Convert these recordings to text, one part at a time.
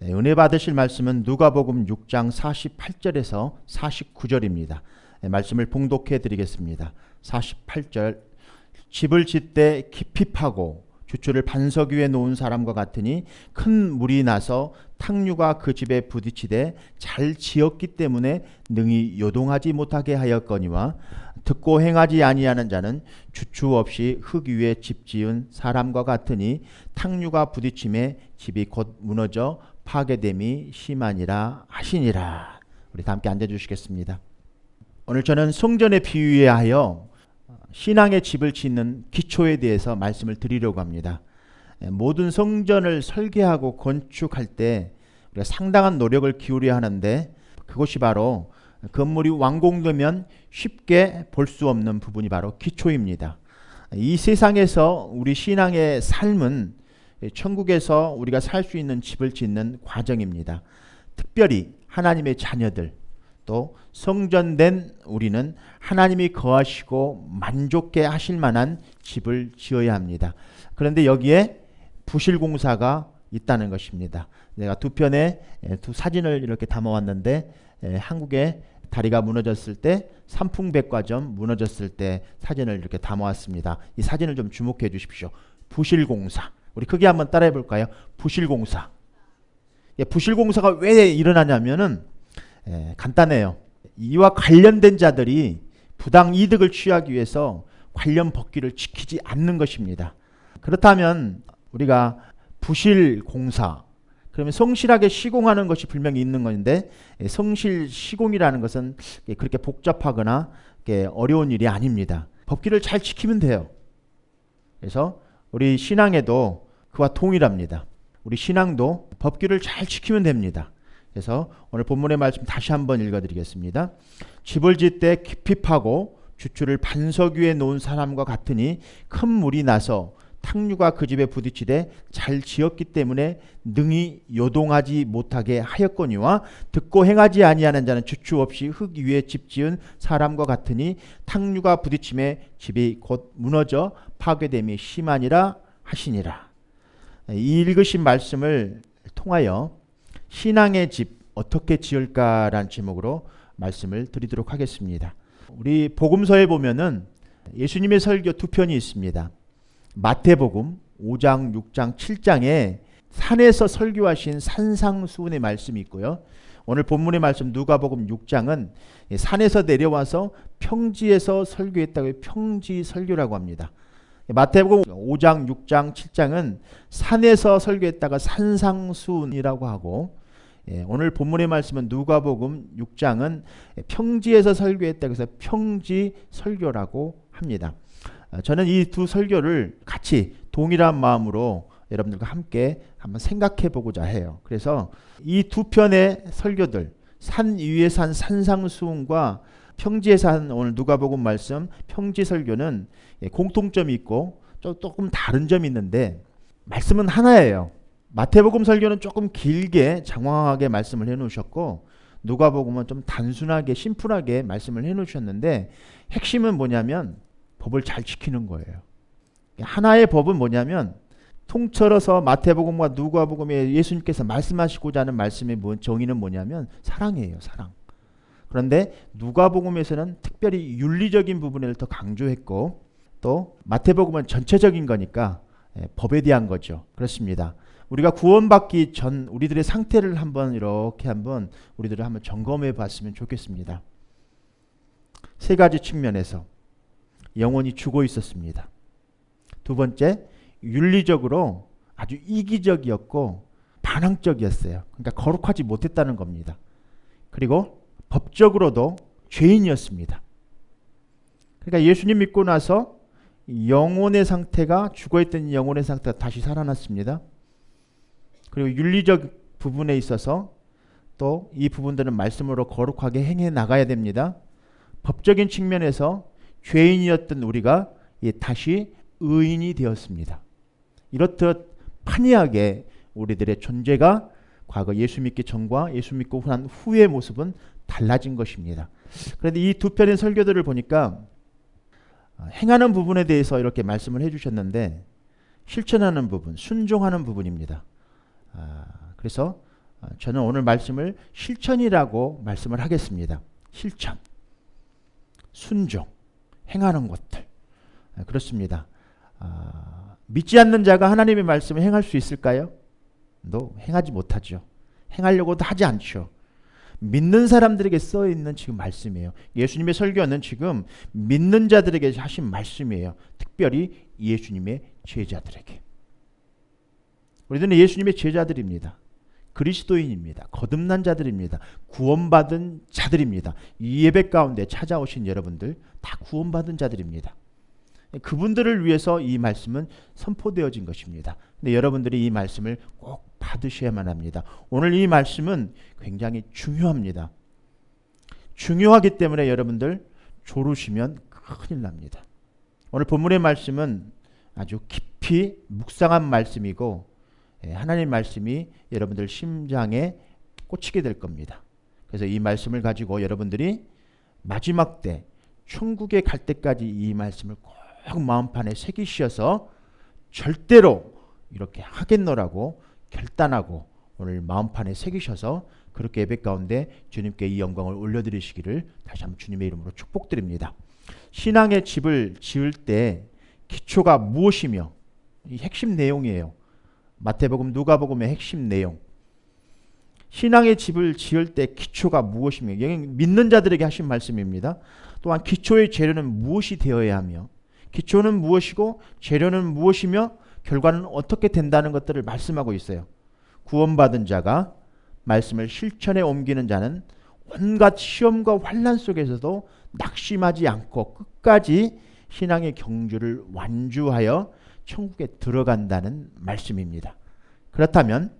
은혜 받으실 말씀은 누가복음 6장 48절에서 49절입니다. 말씀을 봉독해 드리겠습니다. 48절 집을 짓되 깊이 파고 주추를 반석 위에 놓은 사람과 같으니 큰 물이 나서 탕류가 그 집에 부딪히되 잘 지었기 때문에 능히 요동하지 못하게 하였거니와 듣고 행하지 아니하는 자는 주추 없이 흙 위에 집 지은 사람과 같으니 탕류가 부딪힘에 집이 곧 무너져 파괴됨이 심하니라 하시니라. 우리 다 함께 앉아주시겠습니다. 오늘 저는 성전에 비유하여 신앙의 집을 짓는 기초에 대해서 말씀을 드리려고 합니다. 모든 성전을 설계하고 건축할 때 우리가 상당한 노력을 기울여야 하는데 그것이 바로 건물이 완공되면 쉽게 볼 수 없는 부분이 바로 기초입니다. 이 세상에서 우리 신앙의 삶은 천국에서 우리가 살 수 있는 집을 짓는 과정입니다. 특별히 하나님의 자녀들 또 성전된 우리는 하나님이 거하시고 만족해 하실 만한 집을 지어야 합니다. 그런데 여기에 부실공사가 있다는 것입니다. 내가 두 편의 두 사진을 이렇게 담아왔는데 한국에 다리가 무너졌을 때 삼풍백화점 무너졌을 때 사진을 이렇게 담아왔습니다. 이 사진을 좀 주목해 주십시오. 부실공사. 우리 크게 한번 따라해 볼까요? 부실공사. 부실공사가 왜 일어나냐면은 간단해요. 이와 관련된 자들이 부당 이득을 취하기 위해서 관련 법규를 지키지 않는 것입니다. 그렇다면 우리가 부실공사 그러면 성실하게 시공하는 것이 분명히 있는 건데 성실 시공이라는 것은 그렇게 복잡하거나 어려운 일이 아닙니다. 법규를 잘 지키면 돼요. 그래서 우리 신앙에도 그와 동일합니다. 우리 신앙도 법규를 잘 지키면 됩니다. 그래서 오늘 본문의 말씀 다시 한번 읽어드리겠습니다. 집을 짓되 깊이 파고 주추를 반석 위에 놓은 사람과 같으니 큰 물이 나서 탕류가 그 집에 부딪히되 잘 지었기 때문에 능히 요동하지 못하게 하였거니와 듣고 행하지 아니하는 자는 주추 없이 흙 위에 집 지은 사람과 같으니 탕류가 부딪힘에 집이 곧 무너져 파괴됨이 심하니라 하시니라. 이 읽으신 말씀을 통하여 신앙의 집 어떻게 지을까라는 제목으로 말씀을 드리도록 하겠습니다. 우리 복음서에 보면은 예수님의 설교 두 편이 있습니다. 마태복음 5장, 6장, 7장에 산에서 설교하신 산상수훈의 말씀이 있고요. 오늘 본문의 말씀 누가복음 6장은 산에서 내려와서 평지에서 설교했다고 평지 설교라고 합니다. 마태복음 5장, 6장, 7장은 산에서 설교했다가 산상수훈이라고 하고 오늘 본문의 말씀은 누가복음 6장은 평지에서 설교했다고 해서 평지 설교라고 합니다. 저는 이 두 설교를 같이 동일한 마음으로 여러분들과 함께 한번 생각해 보고자 해요. 그래서 이 두 편의 설교들 산 위에 산 산상수훈과 평지에 산 오늘 누가복음 말씀 평지 설교는 공통점이 있고 조금 다른 점이 있는데 말씀은 하나예요. 마태복음 설교는 조금 길게 장황하게 말씀을 해놓으셨고 누가복음은 좀 단순하게 심플하게 말씀을 해놓으셨는데 핵심은 뭐냐면 법을 잘 지키는 거예요. 하나의 법은 뭐냐면 통틀어서 마태복음과 누가복음에 예수님께서 말씀하시고자 하는 말씀의 정의는 뭐냐면 사랑이에요. 사랑. 그런데 누가복음에서는 특별히 윤리적인 부분을 더 강조했고 또 마태복음은 전체적인 거니까 법에 대한 거죠. 그렇습니다. 우리가 구원받기 전 우리들의 상태를 한번 우리들을 한번 점검해 봤으면 좋겠습니다. 세 가지 측면에서 영혼이 죽어 있었습니다. 두 번째, 윤리적으로 아주 이기적이었고 반항적이었어요. 그러니까 거룩하지 못했다는 겁니다. 그리고 법적으로도 죄인이었습니다. 그러니까 예수님 믿고 나서 영혼의 상태가 죽어있던 영혼의 상태가 다시 살아났습니다. 그리고 윤리적 부분에 있어서 또 이 부분들은 말씀으로 거룩하게 행해 나가야 됩니다. 법적인 측면에서 죄인이었던 우리가 다시 의인이 되었습니다. 이렇듯 판이하게 우리들의 존재가 과거 예수 믿기 전과 예수 믿고 난 후의 모습은 달라진 것입니다. 그런데 이 두 편의 설교들을 보니까 행하는 부분에 대해서 이렇게 말씀을 해주셨는데 실천하는 부분, 순종하는 부분입니다. 그래서 저는 오늘 말씀을 실천이라고 말씀을 하겠습니다. 실천, 순종, 행하는 것들. 그렇습니다. 믿지 않는 자가 하나님의 말씀을 행할 수 있을까요? 행하지 못하죠. 행하려고도 하지 않죠. 믿는 사람들에게 써 있는 지금 말씀이에요. 예수님의 설교는 지금 믿는 자들에게 하신 말씀이에요. 특별히 예수님의 제자들에게. 우리들은 예수님의 제자들입니다. 그리스도인입니다. 거듭난 자들입니다. 구원받은 자들입니다. 이 예배 가운데 찾아오신 여러분들 다 구원받은 자들입니다. 그분들을 위해서 이 말씀은 선포되어진 것입니다. 근데 여러분들이 이 말씀을 꼭 받으셔야만 합니다. 오늘 이 말씀은 굉장히 중요합니다. 중요하기 때문에 여러분들 조르시면 큰일 납니다. 오늘 본문의 말씀은 아주 깊이 묵상한 말씀이고 하나님 말씀이 여러분들 심장에 꽂히게 될 겁니다. 그래서 이 말씀을 가지고 여러분들이 마지막 때 천국에 갈 때까지 이 말씀을 꼭 마음판에 새기셔서 절대로 이렇게 하겠노라고 결단하고 오늘 마음판에 새기셔서 그렇게 예배 가운데 주님께 이 영광을 올려드리시기를 다시 한번 주님의 이름으로 축복드립니다. 신앙의 집을 지을 때 기초가 무엇이며 이 핵심 내용이에요. 마태복음, 누가복음의 핵심 내용. 신앙의 집을 지을 때 기초가 무엇이며 여기 믿는 자들에게 하신 말씀입니다. 또한 기초의 재료는 무엇이 되어야 하며 기초는 무엇이고 재료는 무엇이며 결과는 어떻게 된다는 것들을 말씀하고 있어요. 구원받은 자가 말씀을 실천에 옮기는 자는 온갖 시험과 환난 속에서도 낙심하지 않고 끝까지 신앙의 경주를 완주하여 천국에 들어간다는 말씀입니다. 그렇다면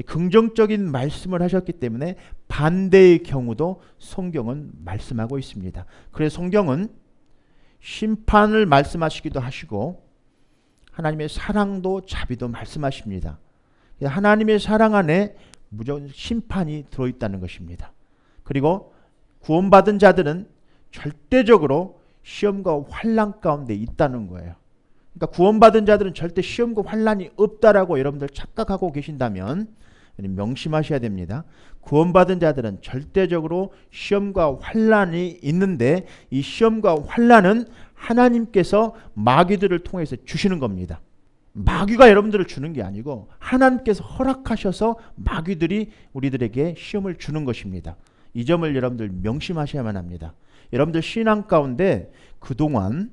긍정적인 말씀을 하셨기 때문에 반대의 경우도 성경은 말씀하고 있습니다. 그래서 성경은 심판을 말씀하시기도 하시고 하나님의 사랑도 자비도 말씀하십니다. 하나님의 사랑 안에 무조건 심판이 들어있다는 것입니다. 그리고 구원받은 자들은 절대적으로 시험과 환난 가운데 있다는 거예요. 그러니까 구원받은 자들은 절대 시험과 환난이 없다라고 여러분들 착각하고 계신다면 명심하셔야 됩니다. 구원받은 자들은 절대적으로 시험과 환난이 있는데 이 시험과 환난은 하나님께서 마귀들을 통해서 주시는 겁니다. 마귀가 여러분들을 주는 게 아니고 하나님께서 허락하셔서 마귀들이 우리들에게 시험을 주는 것입니다. 이 점을 여러분들 명심하셔야만 합니다. 여러분들 신앙 가운데 그동안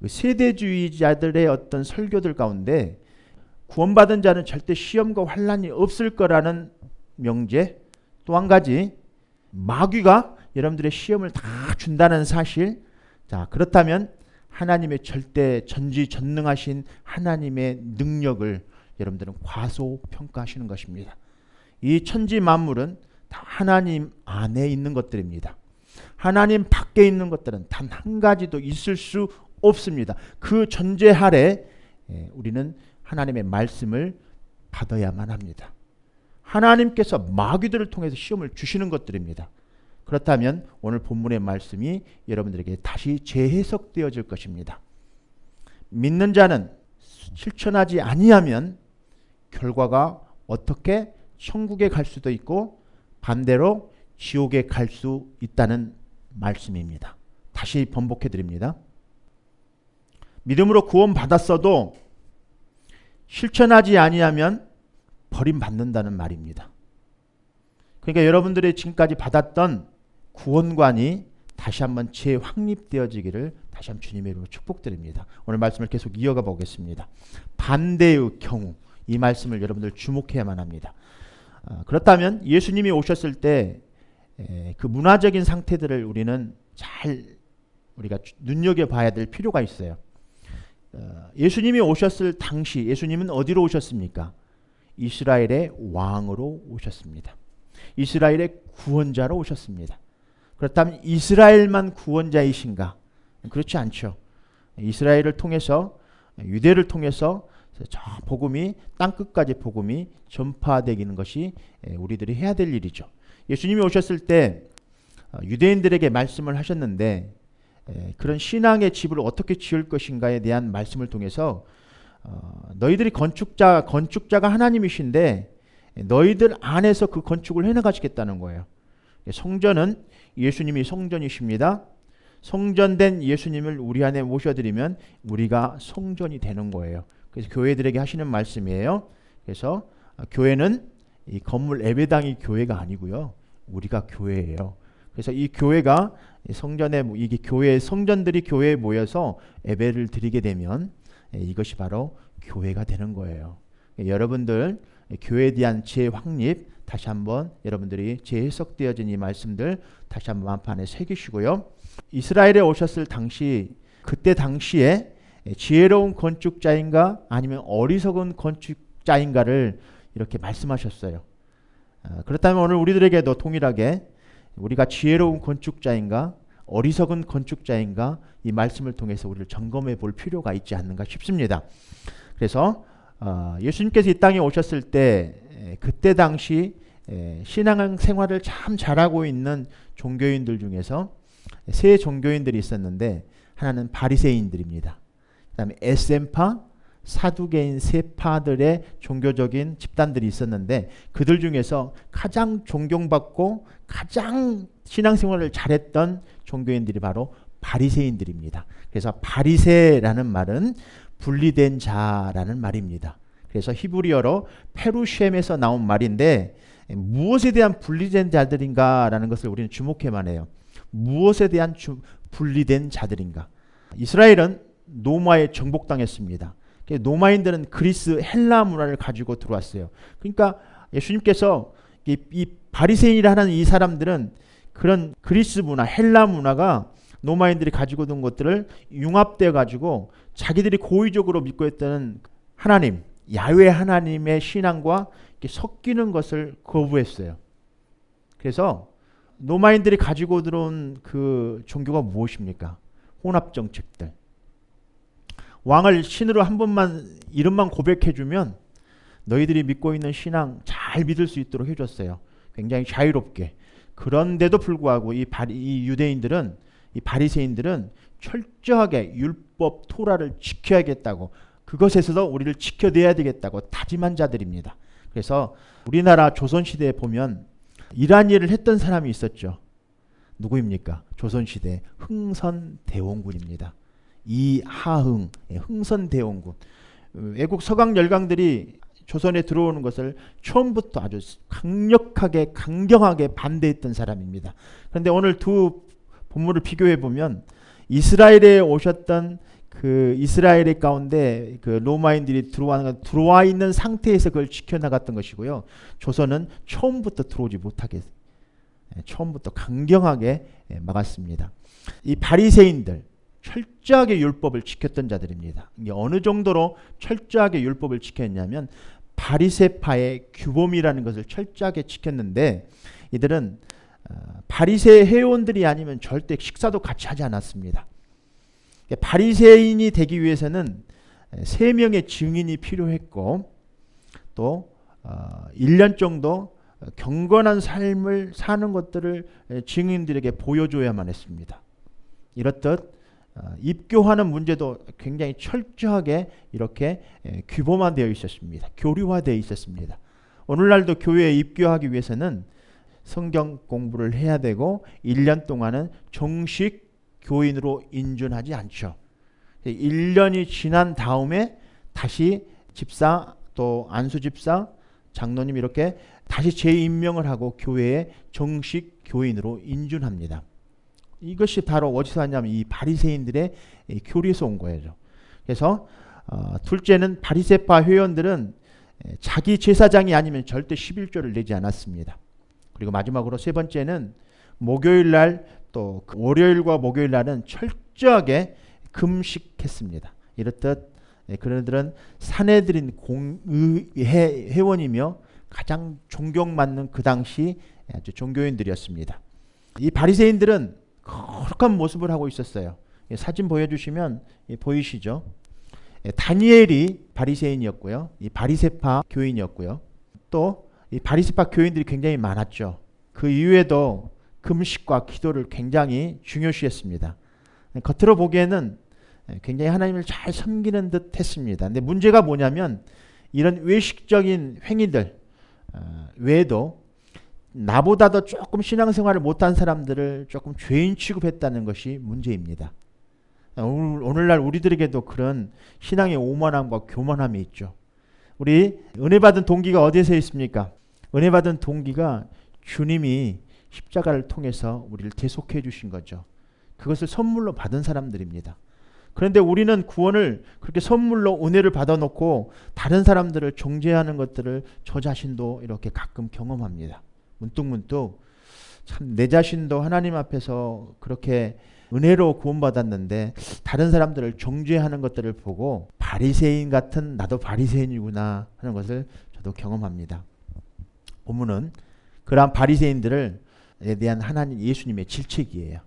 세대주의자들의 어떤 설교들 가운데 구원받은 자는 절대 시험과 환난이 없을 거라는 명제, 또 한 가지 마귀가 여러분들의 시험을 다 준다는 사실. 자, 그렇다면 하나님의 절대 전지전능하신 하나님의 능력을 여러분들은 과소평가하시는 것입니다. 이 천지 만물은 다 하나님 안에 있는 것들입니다. 하나님 밖에 있는 것들은 단 한 가지도 있을 수 없습니다. 그 전제 하에 우리는 하나님의 말씀을 받아야만 합니다. 하나님께서 마귀들을 통해서 시험을 주시는 것들입니다. 그렇다면 오늘 본문의 말씀이 여러분들에게 다시 재해석되어질 것입니다. 믿는 자는 실천하지 아니하면 결과가 어떻게 천국에 갈 수도 있고 반대로 지옥에 갈 수 있다는 말씀입니다. 다시 번복해 드립니다. 믿음으로 구원받았어도 실천하지 아니하면 버림받는다는 말입니다. 그러니까 여러분들이 지금까지 받았던 구원관이 다시 한번 재확립되어지기를 다시 한번 주님의 이름으로 축복드립니다. 오늘 말씀을 계속 이어가 보겠습니다. 반대의 경우 이 말씀을 여러분들 주목해야만 합니다. 그렇다면 예수님이 오셨을 때 그 문화적인 상태들을 우리는 우리가 눈여겨봐야 될 필요가 있어요. 예수님이 오셨을 당시 예수님은 어디로 오셨습니까? 이스라엘의 왕으로 오셨습니다. 이스라엘의 구원자로 오셨습니다. 그렇다면 이스라엘만 구원자이신가? 그렇지 않죠. 이스라엘을 통해서 유대를 통해서 저 복음이 땅끝까지 복음이 전파되기는 것이 우리들이 해야 될 일이죠. 예수님이 오셨을 때 유대인들에게 말씀을 하셨는데 그런 신앙의 집을 어떻게 지을 것인가에 대한 말씀을 통해서 너희들이 건축자가 하나님이신데 너희들 안에서 그 건축을 해나가시겠다는 거예요. 성전은 예수님이 성전이십니다. 성전된 예수님을 우리 안에 모셔드리면 우리가 성전이 되는 거예요. 그래서 교회들에게 하시는 말씀이에요. 그래서 교회는 이 건물 예배당이 교회가 아니고요. 우리가 교회예요. 그래서 이 교회가 성전에 이게 교회 성전들이 교회에 모여서 예배를 드리게 되면 이것이 바로 교회가 되는 거예요. 여러분들 교회에 대한 재확립 다시 한번 여러분들이 재해석되어진 이 말씀들 다시 한번 마음판에 새기시고요. 이스라엘에 오셨을 당시 그때 당시에 지혜로운 건축자인가 아니면 어리석은 건축자인가를 이렇게 말씀하셨어요. 그렇다면 오늘 우리들에게도 동일하게 우리가 지혜로운 건축자인가 어리석은 건축자인가 이 말씀을 통해서 우리를 점검해 볼 필요가 있지 않는가 싶습니다. 그래서 예수님께서 이 땅에 오셨을 때 그때 당시 신앙 생활을 참 잘하고 있는 종교인들 중에서 세 종교인들이 있었는데 하나는 바리새인들입니다. 그 다음에 에셈파, 사두개인 세파들의 종교적인 집단들이 있었는데 그들 중에서 가장 존경받고 가장 신앙생활을 잘했던 종교인들이 바로 바리새인들입니다. 그래서 바리새라는 말은 분리된 자라는 말입니다. 그래서 히브리어로 페루셴에서 나온 말인데 무엇에 대한 분리된 자들인가라는 것을 우리는 주목해만 해요. 무엇에 대한 분리된 자들인가? 이스라엘은 로마에 정복당했습니다. 로마인들은 그리스 헬라 문화를 가지고 들어왔어요. 그러니까 예수님께서 이 바리새인이라는 이 사람들은 그런 그리스 문화, 헬라 문화가 로마인들이 가지고 둔 것들을 융합되어 가지고 자기들이 고의적으로 믿고 있던 하나님, 야훼 하나님의 신앙과 섞이는 것을 거부했어요. 그래서 로마인들이 가지고 들어온 그 종교가 무엇입니까? 혼합 정책들. 왕을 신으로 한 번만 이름만 고백해주면 너희들이 믿고 있는 신앙 잘 믿을 수 있도록 해줬어요. 굉장히 자유롭게. 그런데도 불구하고 이 유대인들은 이 바리새인들은 철저하게 율법 토라를 지켜야겠다고 그것에서도 우리를 지켜내야 되겠다고 다짐한 자들입니다. 그래서 우리나라 조선시대에 보면 이러한 일을 했던 사람이 있었죠. 누구입니까? 조선시대 흥선대원군입니다. 이하흥, 흥선대원군. 외국 서강 열강들이 조선에 들어오는 것을 처음부터 아주 강력하게 강경하게 반대했던 사람입니다. 그런데 오늘 두 본문을 비교해 보면 이스라엘에 오셨던 그 이스라엘의 가운데 그 로마인들이 들어와 있는 상태에서 그걸 지켜나갔던 것이고요. 조선은 처음부터 들어오지 못하게 처음부터 강경하게 막았습니다. 이 바리새인들 철저하게 율법을 지켰던 자들입니다. 이게 어느 정도로 철저하게 율법을 지켰냐면 바리새파의 규범이라는 것을 철저하게 지켰는데 이들은 바리새 회원들이 아니면 절대 식사도 같이 하지 않았습니다. 바리새인이 되기 위해서는 3명의 증인이 필요했고 또 1년 정도 경건한 삶을 사는 것들을 증인들에게 보여줘야만 했습니다. 이렇듯 입교하는 문제도 굉장히 철저하게 이렇게 규범화되어 있었습니다. 교류화되어 있었습니다. 오늘날도 교회에 입교하기 위해서는 성경 공부를 해야 되고 1년 동안은 정식 교인으로 인준하지 않죠. 1년이 지난 다음에 다시 집사 또 안수집사 장로님 이렇게 다시 재임명을 하고 교회에 정식 교인으로 인준합니다. 이것이 바로 어디서 왔냐면 이 바리새인들의 교리에서 온 거예요. 그래서 둘째는 바리새파 회원들은 자기 제사장이 아니면 절대 11조를 내지 않았습니다. 그리고 마지막으로 세 번째는 목요일날 또 월요일과 목요일날은 철저하게 금식했습니다. 이렇듯 그들은 사내들인 회원이며 가장 존경받는 그 당시 아주 종교인들이었습니다. 이 바리새인들은 거룩한 모습을 하고 있었어요. 사진 보여주시면 보이시죠? 다니엘이 바리새인이었고요. 이 바리새파 교인이었고요. 또 이 바리새파 교인들이 굉장히 많았죠. 그 이후에도 금식과 기도를 굉장히 중요시했습니다. 겉으로 보기에는 굉장히 하나님을 잘 섬기는 듯 했습니다. 근데 문제가 뭐냐면 이런 외식적인 행위들 외에도 나보다도 조금 신앙생활을 못한 사람들을 조금 죄인 취급했다는 것이 문제입니다. 오늘날 우리들에게도 그런 신앙의 오만함과 교만함이 있죠. 우리 은혜 받은 동기가 어디에서 있습니까? 은혜 받은 동기가 주님이 십자가를 통해서 우리를 대속해 주신 거죠. 그것을 선물로 받은 사람들입니다. 그런데 우리는 구원을 그렇게 선물로 은혜를 받아놓고 다른 사람들을 정죄하는 것들을 저 자신도 이렇게 가끔 경험합니다. 문득문득 참 내 자신도 하나님 앞에서 그렇게 은혜로 구원받았는데 다른 사람들을 정죄하는 것들을 보고 바리새인 같은 나도 바리새인이구나 하는 것을 저도 경험합니다. 본문은 그러한 바리새인들에 대한 하나님 예수님의 질책이에요.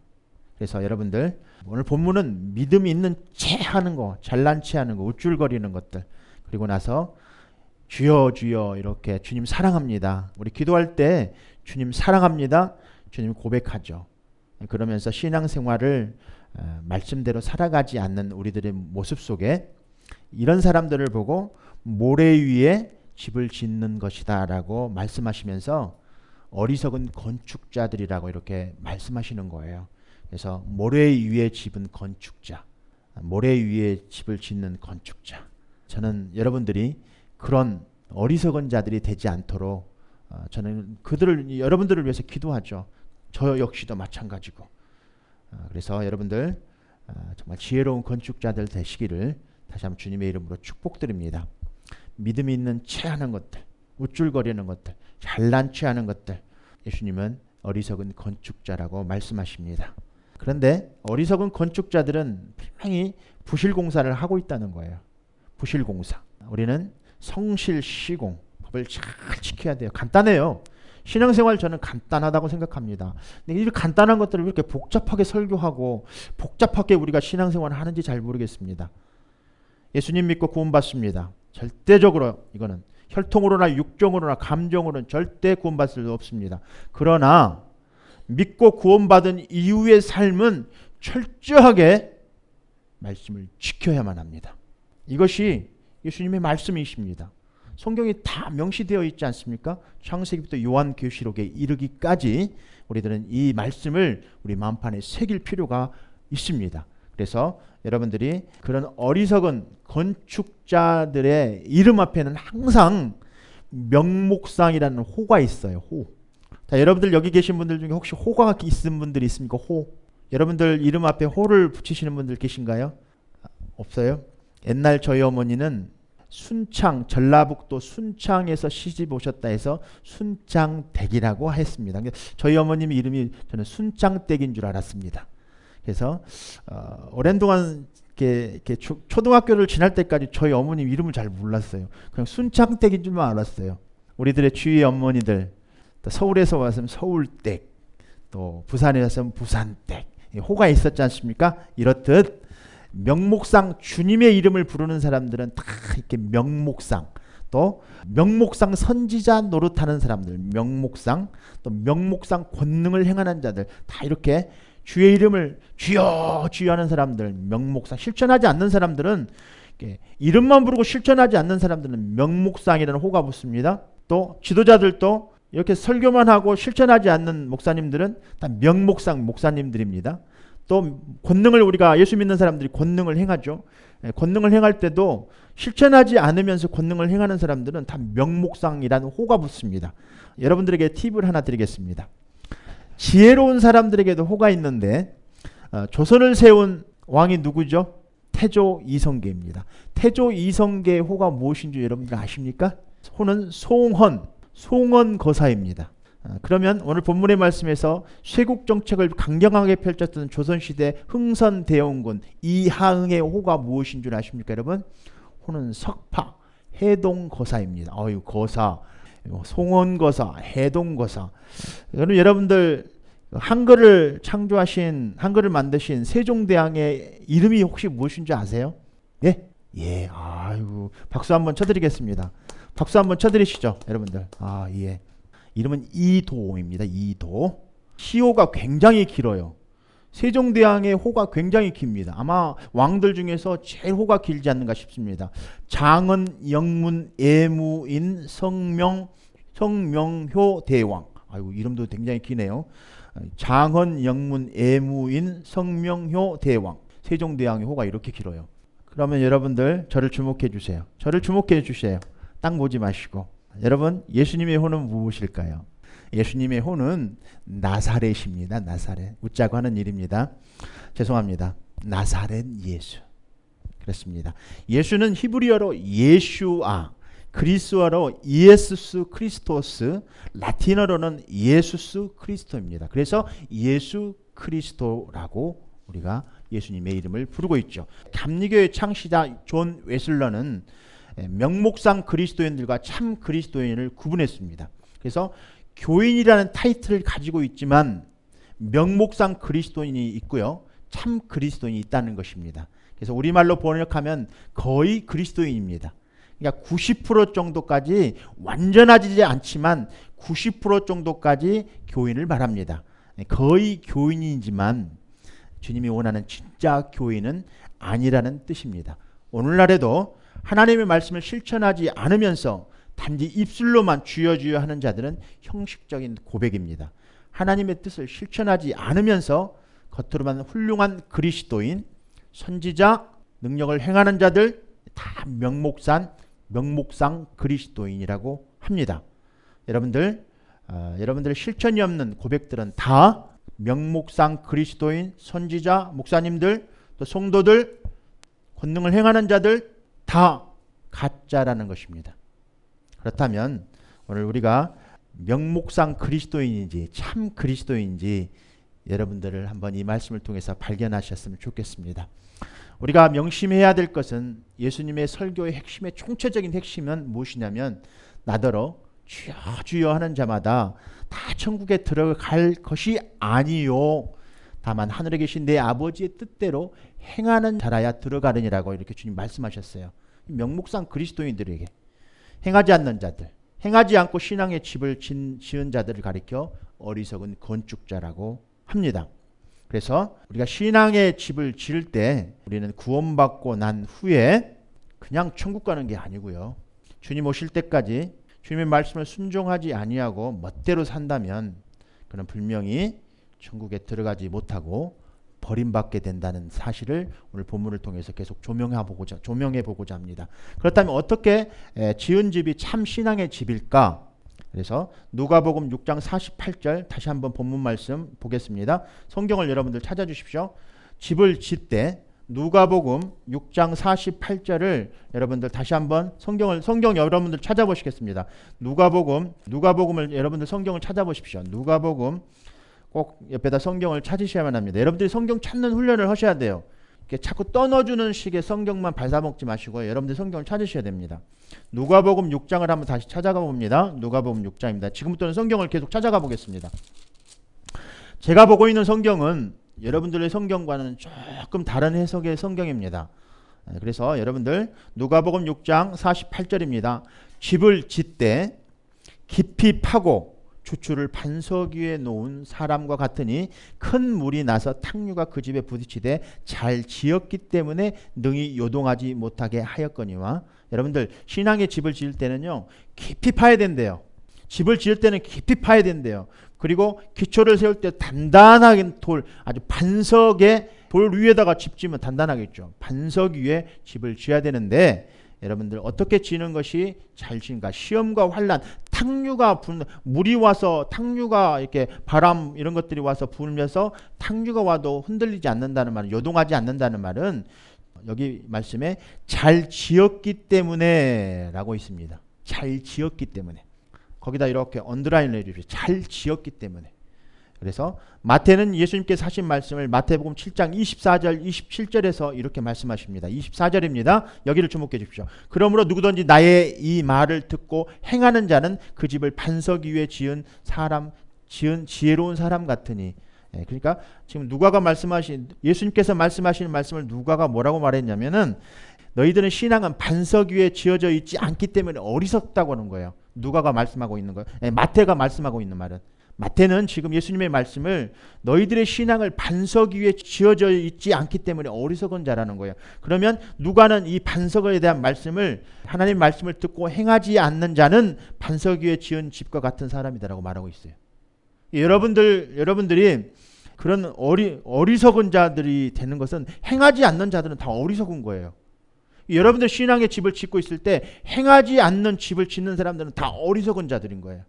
그래서 여러분들 오늘 본문은 믿음이 있는 채 하는 거, 잘난 체 하는 거, 우쭐거리는 것들, 그리고 나서 주여 주여 이렇게 주님 사랑합니다. 우리 기도할 때 주님 사랑합니다. 주님 고백하죠. 그러면서 신앙생활을 말씀대로 살아가지 않는 우리들의 모습 속에 이런 사람들을 보고 모래 위에 집을 짓는 것이다 라고 말씀하시면서 어리석은 건축자들이라고 이렇게 말씀하시는 거예요. 그래서 모래 위에 집은 건축자, 모래 위에 집을 짓는 건축자. 저는 여러분들이 그런 어리석은 자들이 되지 않도록 저는 여러분들을 위해서 기도하죠. 저 역시도 마찬가지고. 그래서 여러분들 정말 지혜로운 건축자들 되시기를 다시 한번 주님의 이름으로 축복드립니다. 믿음이 있는 체하는 것들, 우쭐거리는 것들, 잘난 체하는 것들, 예수님은 어리석은 건축자라고 말씀하십니다. 그런데 어리석은 건축자들은 분명히 부실공사를 하고 있다는 거예요. 부실공사. 우리는 성실시공, 법을 잘 지켜야 돼요. 간단해요. 신앙생활 저는 간단하다고 생각합니다. 근데 이 간단한 것들을 왜 이렇게 복잡하게 설교하고 복잡하게 우리가 신앙생활을 하는지 잘 모르겠습니다. 예수님 믿고 구원받습니다. 절대적으로 이거는 혈통으로나 육정으로나 감정으로는 절대 구원받을 수 없습니다. 그러나 믿고 구원받은 이후의 삶은 철저하게 말씀을 지켜야만 합니다. 이것이 예수님의 말씀이십니다. 성경이 다 명시되어 있지 않습니까? 창세기부터 요한계시록에 이르기까지 우리들은 이 말씀을 우리 마음판에 새길 필요가 있습니다. 그래서 여러분들이 그런 어리석은 건축자들의 이름 앞에는 항상 명목상이라는 호가 있어요. 호. 자, 여러분들 여기 계신 분들 중에 혹시 호가 있는 분들이 있습니까? 호. 여러분들 이름 앞에 호를 붙이시는 분들 계신가요? 없어요? 옛날 저희 어머니는 순창, 전라북도 순창에서 시집 오셨다 해서 순창댁이라고 했습니다. 저희 어머님 이름이 저는 순창댁인 줄 알았습니다. 그래서 오랜 동안 이렇게 초등학교를 지날 때까지 저희 어머님 이름을 잘 몰랐어요. 그냥 순창댁인 줄만 알았어요. 우리들의 주위 어머니들 서울에서 왔으면 서울댁, 또 부산에 왔으면 부산댁, 호가 있었지 않습니까? 이렇듯 명목상 주님의 이름을 부르는 사람들은 다 이렇게 명목상, 또 명목상 선지자 노릇하는 사람들, 명목상, 또 명목상 권능을 행하는 자들, 다 이렇게 주의 이름을 주여 주여 하는 사람들, 명목상. 실천하지 않는 사람들은 이름만 부르고 실천하지 않는 사람들은 명목상이라는 호가 붙습니다. 또 지도자들도 이렇게 설교만 하고 실천하지 않는 목사님들은 다 명목상 목사님들입니다. 또 권능을 우리가 예수 믿는 사람들이 권능을 행하죠. 권능을 행할 때도 실천하지 않으면서 권능을 행하는 사람들은 다 명목상이라는 호가 붙습니다. 여러분들에게 팁을 하나 드리겠습니다. 지혜로운 사람들에게도 호가 있는데 조선을 세운 왕이 누구죠? 태조 이성계입니다. 태조 이성계의 호가 무엇인지 여러분들 아십니까? 호는 송헌 거사입니다. 그러면 오늘 본문의 말씀에서 쇄국 정책을 강경하게 펼쳤던 조선시대 흥선대원군 이하응의 호가 무엇인 줄 아십니까 여러분? 호는 석파, 해동거사입니다. 거사, 송원거사, 해동거사. 여러분들 한글을 만드신 세종대왕의 이름이 혹시 무엇인지 아세요? 예? 예. 아이고, 박수 한번 쳐드리겠습니다. 박수 한번 쳐드리시죠, 여러분들. 예. 이름은 이도입니다. 이도. 시호가 굉장히 길어요. 세종대왕의 호가 굉장히 깁니다. 아마 왕들 중에서 제일 호가 길지 않는가 싶습니다. 장은, 영문, 예무인, 성명, 성명효 대왕. 아이고, 이름도 굉장히 기네요. 장헌 영문 애무인 성명효 대왕. 세종대왕의 호가 이렇게 길어요. 그러면 여러분들 저를 주목해 주세요. 저를 주목해 주세요. 딱 보지 마시고. 여러분, 예수님의 호는 무엇일까요? 예수님의 호는 나사렛입니다. 나사렛. 웃자고 하는 일입니다. 죄송합니다. 나사렛 예수. 그렇습니다. 예수는 히브리어로 예슈아, 그리스어로 이에수스 크리스토스, 라틴어로는 예수스 크리스토입니다. 그래서 예수 그리스도라고 우리가 예수님의 이름을 부르고 있죠. 감리교의 창시자 존 웨슬러는 명목상 그리스도인들과 참 그리스도인을 구분했습니다. 그래서 교인이라는 타이틀을 가지고 있지만 명목상 그리스도인이 있고요, 참 그리스도인이 있다는 것입니다. 그래서 우리말로 번역하면 거의 그리스도인입니다. 그러니까 90% 정도까지 완전하지 않지만 90% 정도까지 교인을 말합니다. 거의 교인이지만 주님이 원하는 진짜 교인은 아니라는 뜻입니다. 오늘날에도 하나님의 말씀을 실천하지 않으면서 단지 입술로만 주여 주여 하는 자들은 형식적인 고백입니다. 하나님의 뜻을 실천하지 않으면서 겉으로만 훌륭한 그리스도인, 선지자, 능력을 행하는 자들 다 명목상 그리스도인이라고 합니다. 여러분들 실천이 없는 고백들은 다 명목상 그리스도인, 선지자, 목사님들, 또 성도들, 권능을 행하는 자들 다 가짜라는 것입니다. 그렇다면 오늘 우리가 명목상 그리스도인인지 참 그리스도인지 여러분들을 한번 이 말씀을 통해서 발견하셨으면 좋겠습니다. 우리가 명심해야 될 것은 예수님의 설교의 핵심의 총체적인 핵심은 무엇이냐면 나더러 주여 주여 하는 자마다 다 천국에 들어갈 것이 아니요, 다만 하늘에 계신 내 아버지의 뜻대로 행하는 자라야 들어가느니라고 이렇게 주님 말씀하셨어요. 명목상 그리스도인들에게 행하지 않는 자들, 행하지 않고 신앙의 집을 지은 자들을 가리켜 어리석은 건축자라고 합니다. 그래서 우리가 신앙의 집을 지을 때 우리는 구원받고 난 후에 그냥 천국 가는 게 아니고요, 주님 오실 때까지 주님의 말씀을 순종하지 아니하고 멋대로 산다면 그는 분명히 천국에 들어가지 못하고 버림받게 된다는 사실을 오늘 본문을 통해서 계속 조명해 보고자 합니다. 그렇다면 어떻게 지은 집이 참 신앙의 집일까? 그래서 누가복음 6장 48절 다시 한번 본문 말씀 보겠습니다. 성경을 여러분들 찾아주십시오. 집을 짓되 누가복음 6장 48절을 여러분들 다시 한번 성경 여러분들 찾아보시겠습니다. 누가복음을 여러분들 성경을 찾아보십시오. 누가복음 꼭 옆에다 성경을 찾으셔야만 합니다. 여러분들이 성경 찾는 훈련을 하셔야 돼요. 이렇게 자꾸 떠넣어주는 식의 성경만 발사먹지 마시고 여러분들 성경을 찾으셔야 됩니다. 누가복음 6장을 한번 다시 찾아가 봅니다. 누가복음 6장입니다. 지금부터는 성경을 계속 찾아가 보겠습니다. 제가 보고 있는 성경은 여러분들의 성경과는 조금 다른 해석의 성경입니다. 그래서 여러분들 누가복음 6장 48절입니다. 집을 짓되 깊이 파고 주추를 반석 위에 놓은 사람과 같으니 큰 물이 나서 탕류가 그 집에 부딪히되 잘 지었기 때문에 능히 요동하지 못하게 하였거니와. 여러분들 신앙의 집을 지을 때는요 깊이 파야 된대요. 집을 지을 때는 깊이 파야 된대요. 그리고 기초를 세울 때 단단하게 아주 반석에 돌 위에다가 집 지으면 단단하겠죠. 반석 위에 집을 지어야 되는데 여러분들 어떻게 지는 것이 잘 지는가? 시험과 환난, 물이 와서 탕류가 이렇게 바람 이런 것들이 와서 불면서 탕류가 와도 흔들리지 않는다는 말은, 요동하지 않는다는 말은 여기 말씀에 잘 지었기 때문에 라고 있습니다. 잘 지었기 때문에. 거기다 이렇게 언더라인을 해주십시오. 잘 지었기 때문에. 그래서 마태는 예수님께서 하신 말씀을 마태복음 7장 24절 27절에서 이렇게 말씀하십니다. 24절입니다. 여기를 주목해 주십시오. 그러므로 누구든지 나의 이 말을 듣고 행하는 자는 그 집을 반석 위에 지은 지혜로운 사람 같으니. 그러니까 지금 예수님께서 말씀하시는 말씀을 누가가 뭐라고 말했냐면은 너희들은 신앙은 반석 위에 지어져 있지 않기 때문에 어리석다고 하는 거예요. 누가가 말씀하고 있는 거예요. 마태가 말씀하고 있는 말은. 마태는 지금 예수님의 말씀을 너희들의 신앙을 반석 위에 지어져 있지 않기 때문에 어리석은 자라는 거예요. 그러면 누가는 이 반석에 대한 말씀을, 하나님 말씀을 듣고 행하지 않는 자는 반석 위에 지은 집과 같은 사람이다라고 말하고 있어요. 여러분들이 그런 어리석은 자들이 되는 것은 행하지 않는 자들은 다 어리석은 거예요. 여러분들 신앙의 집을 짓고 있을 때 행하지 않는 집을 짓는 사람들은 다 어리석은 자들인 거예요.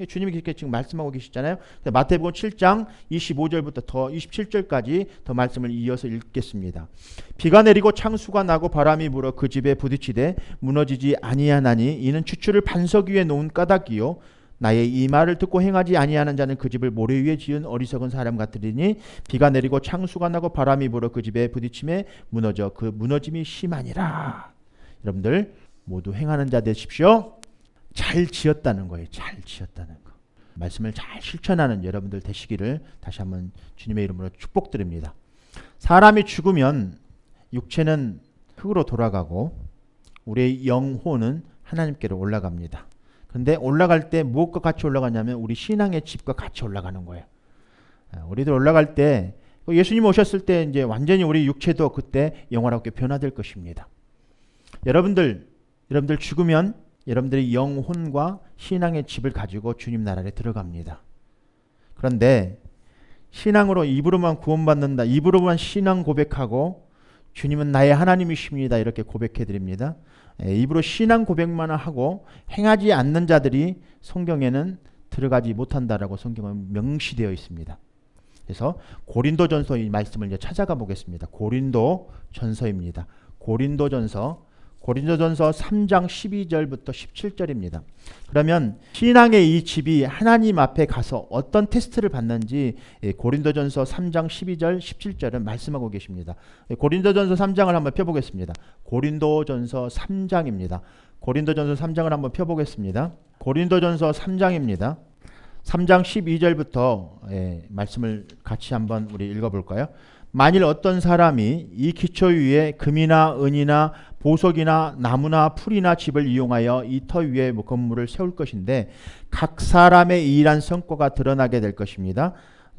주님이 그렇게 지금 말씀하고 계시잖아요. 마태복음 7장 25절부터 더 27절까지 더 말씀을 이어서 읽겠습니다. 비가 내리고 창수가 나고 바람이 불어 그 집에 부딪히되 무너지지 아니하나니 이는 추추를 반석 위에 놓은 까닭이요 나의 이 말을 듣고 행하지 아니하는 자는 그 집을 모래 위에 지은 어리석은 사람 같으리니 비가 내리고 창수가 나고 바람이 불어 그 집에 부딪힘에 무너져 그 무너짐이 심하니라. 여러분들 모두 행하는 자 되십시오. 잘 지었다는 거예요. 잘 지었다는 거. 말씀을 잘 실천하는 여러분들 되시기를 다시 한번 주님의 이름으로 축복드립니다. 사람이 죽으면 육체는 흙으로 돌아가고 우리의 영혼은 하나님께로 올라갑니다. 그런데 올라갈 때 무엇과 같이 올라가냐면 우리 신앙의 집과 같이 올라가는 거예요. 우리들 올라갈 때 예수님 오셨을 때 이제 완전히 우리 육체도 그때 영화롭게 변화될 것입니다. 여러분들 죽으면 여러분들의 영혼과 신앙의 집을 가지고 주님 나라에 들어갑니다. 그런데 신앙으로 입으로만 구원받는다, 입으로만 신앙 고백하고 주님은 나의 하나님이십니다 이렇게 고백해 드립니다. 입으로 신앙 고백만 하고 행하지 않는 자들이 성경에는 들어가지 못한다라고 성경은 명시되어 있습니다. 그래서 고린도전서 이 말씀을 이제 찾아가 보겠습니다. 고린도전서입니다. 고린도전서 3장 12절부터 17절입니다. 그러면 신앙의 이 집이 하나님 앞에 가서 어떤 테스트를 받는지 고린도전서 3장 12절 17절은 말씀하고 계십니다. 고린도전서 3장을 한번 펴보겠습니다. 고린도전서 3장입니다. 고린도전서 3장을 한번 펴보겠습니다. 고린도전서 3장입니다. 3장 12절부터 말씀을 같이 한번 우리 읽어볼까요? 만일 어떤 사람이 이 기초 위에 금이나 은이나 보석이나 나무나 풀이나 집을 이용하여 이 터 위에 건물을 세울 것인데 각 사람의 일한 성과가 드러나게 될 것입니다.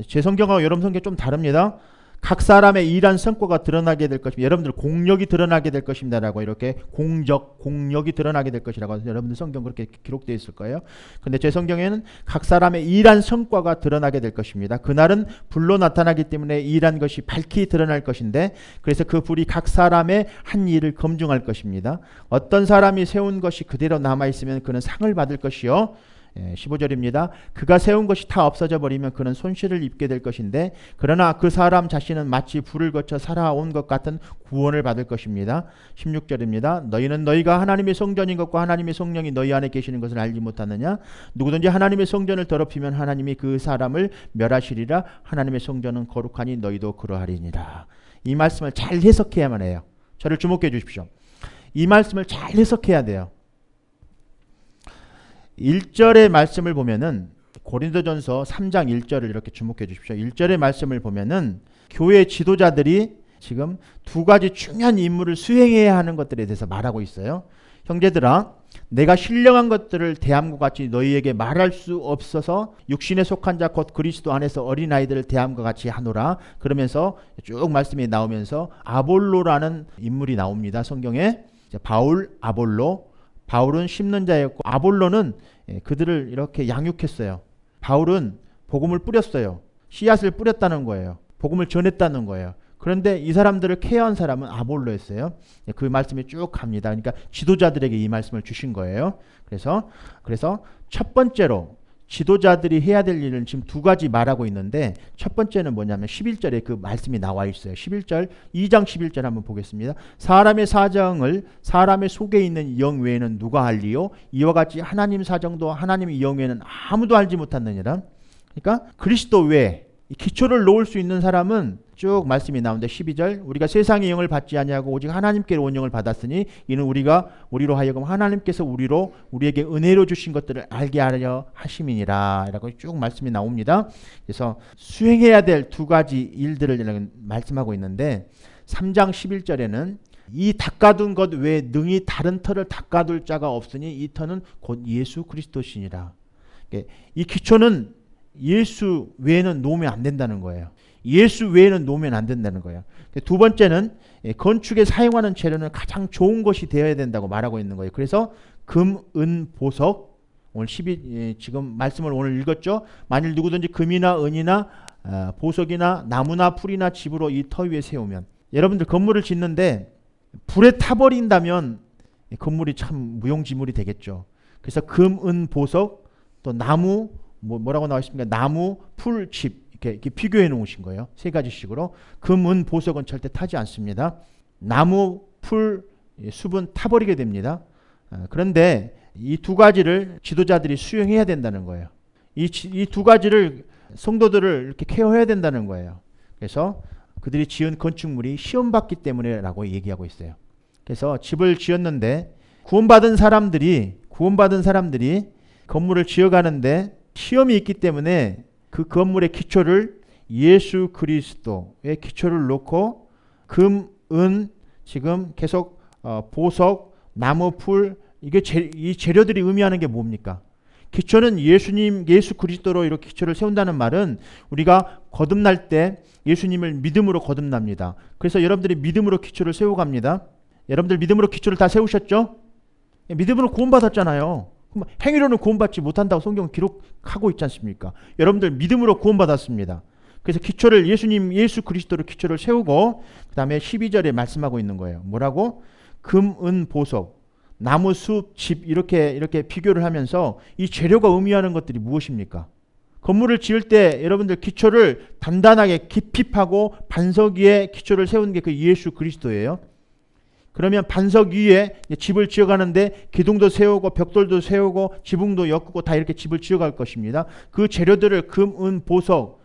제 성경하고 여러분 성경 좀 다릅니다. 각 사람의 일한 성과가 드러나게 될 것입니다. 여러분들 공력이 드러나게 될 것입니다 라고 이렇게 공력이 드러나게 될 것이라고 여러분들 성경 그렇게 기록되어 있을 거예요. 근데 제 성경에는 각 사람의 일한 성과가 드러나게 될 것입니다. 그날은 불로 나타나기 때문에 일한 것이 밝히 드러날 것인데 그래서 그 불이 각 사람의 한 일을 검증할 것입니다. 어떤 사람이 세운 것이 그대로 남아있으면 그는 상을 받을 것이요 15절입니다. 그가 세운 것이 다 없어져 버리면 그는 손실을 입게 될 것인데 그러나 그 사람 자신은 마치 불을 거쳐 살아온 것 같은 구원을 받을 것입니다. 16절입니다. 너희는 너희가 하나님의 성전인 것과 하나님의 성령이 너희 안에 계시는 것을 알지 못하느냐? 누구든지 하나님의 성전을 더럽히면 하나님이 그 사람을 멸하시리라. 하나님의 성전은 거룩하니 너희도 그러하리니라. 이 말씀을 잘 해석해야만 해요. 저를 주목해 주십시오. 이 말씀을 잘 해석해야 돼요. 1절의 말씀을 보면은 고린도전서 3장 1절을 이렇게 주목해 주십시오. 1절의 말씀을 보면은 교회 지도자들이 지금 두 가지 중요한 임무를 수행해야 하는 것들에 대해서 말하고 있어요. 형제들아, 내가 신령한 것들을 대함과 같이 너희에게 말할 수 없어서 육신에 속한 자 곧 그리스도 안에서 어린아이들을 대함과 같이 하노라. 그러면서 쭉 말씀이 나오면서 아볼로라는 인물이 나옵니다. 성경에 바울, 아볼로. 바울은 심는 자였고 아볼로는 그들을 이렇게 양육했어요. 바울은 복음을 뿌렸어요. 씨앗을 뿌렸다는 거예요. 복음을 전했다는 거예요. 그런데 이 사람들을 케어한 사람은 아볼로였어요. 그 말씀이 쭉 갑니다. 그러니까 지도자들에게 이 말씀을 주신 거예요. 그래서 첫 번째로 지도자들이 해야 될 일은 지금 두 가지 말하고 있는데 첫 번째는 뭐냐면 11절에 그 말씀이 나와 있어요. 11절 2장 11절 한번 보겠습니다. 사람의 사정을 사람의 속에 있는 영 외에는 누가 알리요? 이와 같이 하나님 사정도 하나님의 영 외에는 아무도 알지 못하느니라. 그러니까 그리스도 외에 기초를 놓을 수 있는 사람은 쭉 말씀이 나오는데 12절 우리가 세상의 영을 받지 아니하고 오직 하나님께로 온 영을 받았으니 이는 우리로 하여금 하나님께서 우리에게 은혜로 주신 것들을 알게 하려 하심이니라 라고 쭉 말씀이 나옵니다. 그래서 수행해야 될 두 가지 일들을 말씀하고 있는데 3장 11절에는 이 닦아둔 것 외에 능히 다른 터를 닦아둘 자가 없으니 이 터는 곧 예수 그리스도시니라. 이 기초는 예수 외에는 놓으면 안 된다는 거예요. 예수 외에는 놓으면 안 된다는 거예요. 두 번째는 건축에 사용하는 재료는 가장 좋은 것이 되어야 된다고 말하고 있는 거예요. 그래서 금, 은, 보석, 오늘 지금 말씀을 오늘 읽었죠. 만일 누구든지 금이나 은이나 보석이나 나무나 풀이나 집으로 이 터 위에 세우면, 여러분들 건물을 짓는데 불에 타버린다면 건물이 참 무용지물이 되겠죠. 그래서 금, 은, 보석, 또 나무, 뭐라고 나와 있습니까? 나무, 풀, 집, 이렇게 비교해 놓으신 거예요. 세 가지씩으로. 금, 은, 보석은 절대 타지 않습니다. 나무, 풀, 숲은 타버리게 됩니다. 그런데 이 두 가지를 지도자들이 수용해야 된다는 거예요. 이 두 가지를 성도들을 이렇게 케어해야 된다는 거예요. 그래서 그들이 지은 건축물이 시험받기 때문에라고 얘기하고 있어요. 그래서 집을 지었는데 구원받은 사람들이 건물을 지어가는데 시험이 있기 때문에 그 건물의 기초를 예수 그리스도의 기초를 놓고 금, 은, 지금 계속 보석, 나무, 풀, 이 재료들이 의미하는 게 뭡니까? 기초는 예수 그리스도로 이렇게 기초를 세운다는 말은 우리가 거듭날 때 예수님을 믿음으로 거듭납니다. 그래서 여러분들이 믿음으로 기초를 세워갑니다. 여러분들 믿음으로 기초를 다 세우셨죠? 믿음으로 구원받았잖아요. 그럼 행위로는 구원받지 못한다고 성경은 기록하고 있지 않습니까? 여러분들 믿음으로 구원받았습니다. 그래서 기초를 예수 그리스도로 기초를 세우고 그 다음에 12절에 말씀하고 있는 거예요. 뭐라고? 금, 은, 보석, 나무, 숲, 집 이렇게 비교를 하면서 이 재료가 의미하는 것들이 무엇입니까? 건물을 지을 때 여러분들 기초를 단단하게 깊이 파고 반석 위에 기초를 세우는 게 그 예수 그리스도예요. 그러면 반석 위에 집을 지어가는데 기둥도 세우고 벽돌도 세우고 지붕도 엮고 다 이렇게 집을 지어갈 것입니다. 그 재료들을 금, 은, 보석,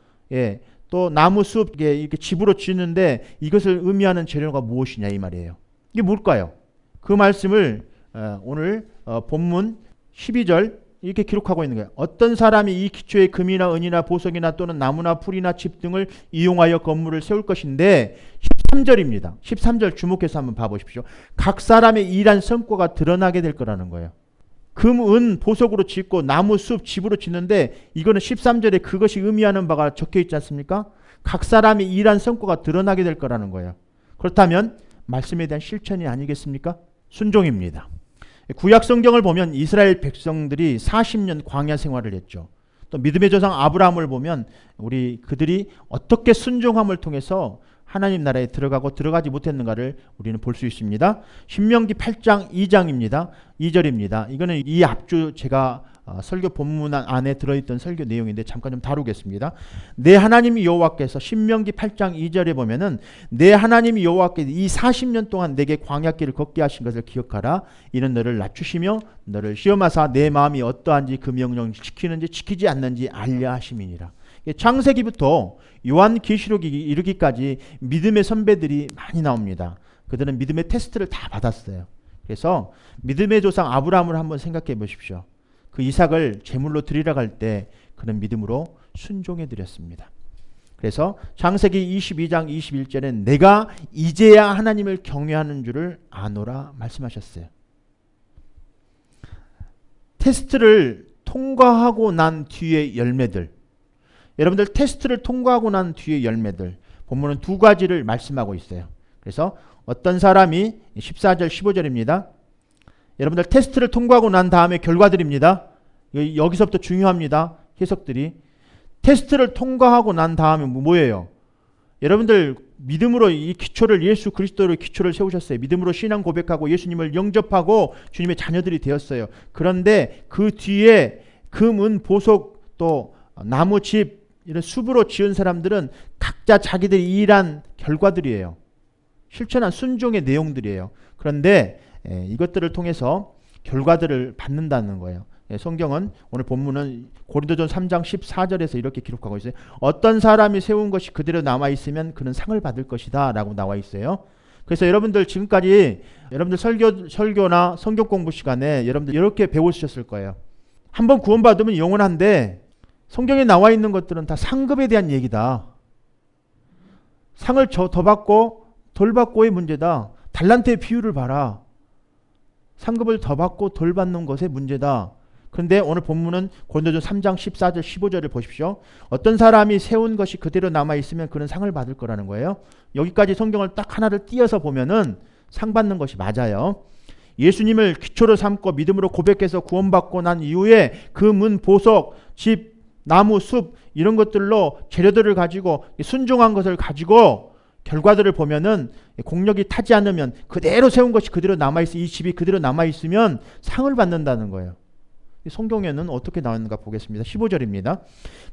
또 나무, 숲 이렇게 집으로 지는데 이것을 의미하는 재료가 무엇이냐 이 말이에요. 이게 뭘까요? 그 말씀을 오늘 본문 12절 이렇게 기록하고 있는 거예요. 어떤 사람이 이 기초에 금이나 은이나 보석이나 또는 나무나 풀이나 집 등을 이용하여 건물을 세울 것인데 13절입니다. 13절 주목해서 한번 봐보십시오. 각 사람의 일한 성과가 드러나게 될 거라는 거예요. 금, 은, 보석으로 짓고 나무, 숲, 집으로 짓는데 이거는 13절에 그것이 의미하는 바가 적혀 있지 않습니까? 각 사람의 일한 성과가 드러나게 될 거라는 거예요. 그렇다면 말씀에 대한 실천이 아니겠습니까? 순종입니다. 구약 성경을 보면 이스라엘 백성들이 40년 광야 생활을 했죠. 또 믿음의 조상 아브라함을 보면 그들이 어떻게 순종함을 통해서 하나님 나라에 들어가고 들어가지 못했는가를 우리는 볼 수 있습니다. 신명기 8장 2장입니다. 2절입니다. 이거는 이 앞주 제가 설교 본문 안에 들어있던 설교 내용인데 잠깐 좀 다루겠습니다. 내 하나님 여호와께서 신명기 8장 2절에 보면은 내 하나님 여호와께서 이 40년 동안 내게 광야길을 걷게 하신 것을 기억하라. 이는 너를 낮추시며 너를 시험하사 내 마음이 어떠한지 그 명령 지키는지 지키지 않는지 알려 하심이니라. 창세기부터 요한계시록이 이르기까지 믿음의 선배들이 많이 나옵니다. 그들은 믿음의 테스트를 다 받았어요. 그래서 믿음의 조상 아브라함을 한번 생각해 보십시오. 그 이삭을 제물로 드리러 갈 때 그는 믿음으로 순종해 드렸습니다. 그래서 창세기 22장 21절엔 내가 이제야 하나님을 경외하는 줄을 아노라 말씀하셨어요. 테스트를 통과하고 난 뒤의 열매들, 여러분들 테스트를 통과하고 난 뒤의 열매들, 본문은 두 가지를 말씀하고 있어요. 그래서 어떤 사람이 14절 15절입니다. 여러분들 테스트를 통과하고 난 다음에 결과들입니다. 여기서부터 중요합니다. 해석들이. 테스트를 통과하고 난 다음에 뭐예요? 여러분들 믿음으로 이 기초를 예수 그리스도로 기초를 세우셨어요. 믿음으로 신앙 고백하고 예수님을 영접하고 주님의 자녀들이 되었어요. 그런데 그 뒤에 금, 은, 보석 또 나무, 집 이런 숲으로 지은 사람들은 각자 자기들이 일한 결과들이에요. 실천한 순종의 내용들이에요. 그런데 이것들을 통해서 결과들을 받는다는 거예요. 성경은 오늘 본문은 고린도전 3장 14절에서 이렇게 기록하고 있어요. 어떤 사람이 세운 것이 그대로 남아있으면 그는 상을 받을 것이다 라고 나와 있어요. 그래서 여러분들 지금까지 여러분들 설교나 성경 공부 시간에 여러분들 이렇게 배우셨을 거예요. 한번 구원받으면 영원한데 성경에 나와 있는 것들은 다 상급에 대한 얘기다. 상을 더 받고 덜 받고의 문제다. 달란트의 비율을 봐라. 상급을 더 받고 덜 받는 것의 문제다. 그런데 오늘 본문은 고린도전서 3장 14절 15절을 보십시오. 어떤 사람이 세운 것이 그대로 남아있으면 그는 상을 받을 거라는 거예요. 여기까지 성경을 딱 하나를 띄어서 보면은 상 받는 것이 맞아요. 예수님을 기초로 삼고 믿음으로 고백해서 구원받고 난 이후에 그 문, 보석, 집, 나무, 숲 이런 것들로 재료들을 가지고 순종한 것을 가지고 결과들을 보면은 공력이 타지 않으면 그대로 세운 것이 그대로 남아있어 이 집이 그대로 남아있으면 상을 받는다는 거예요. 성경에는 어떻게 나왔는가 보겠습니다. 15절입니다.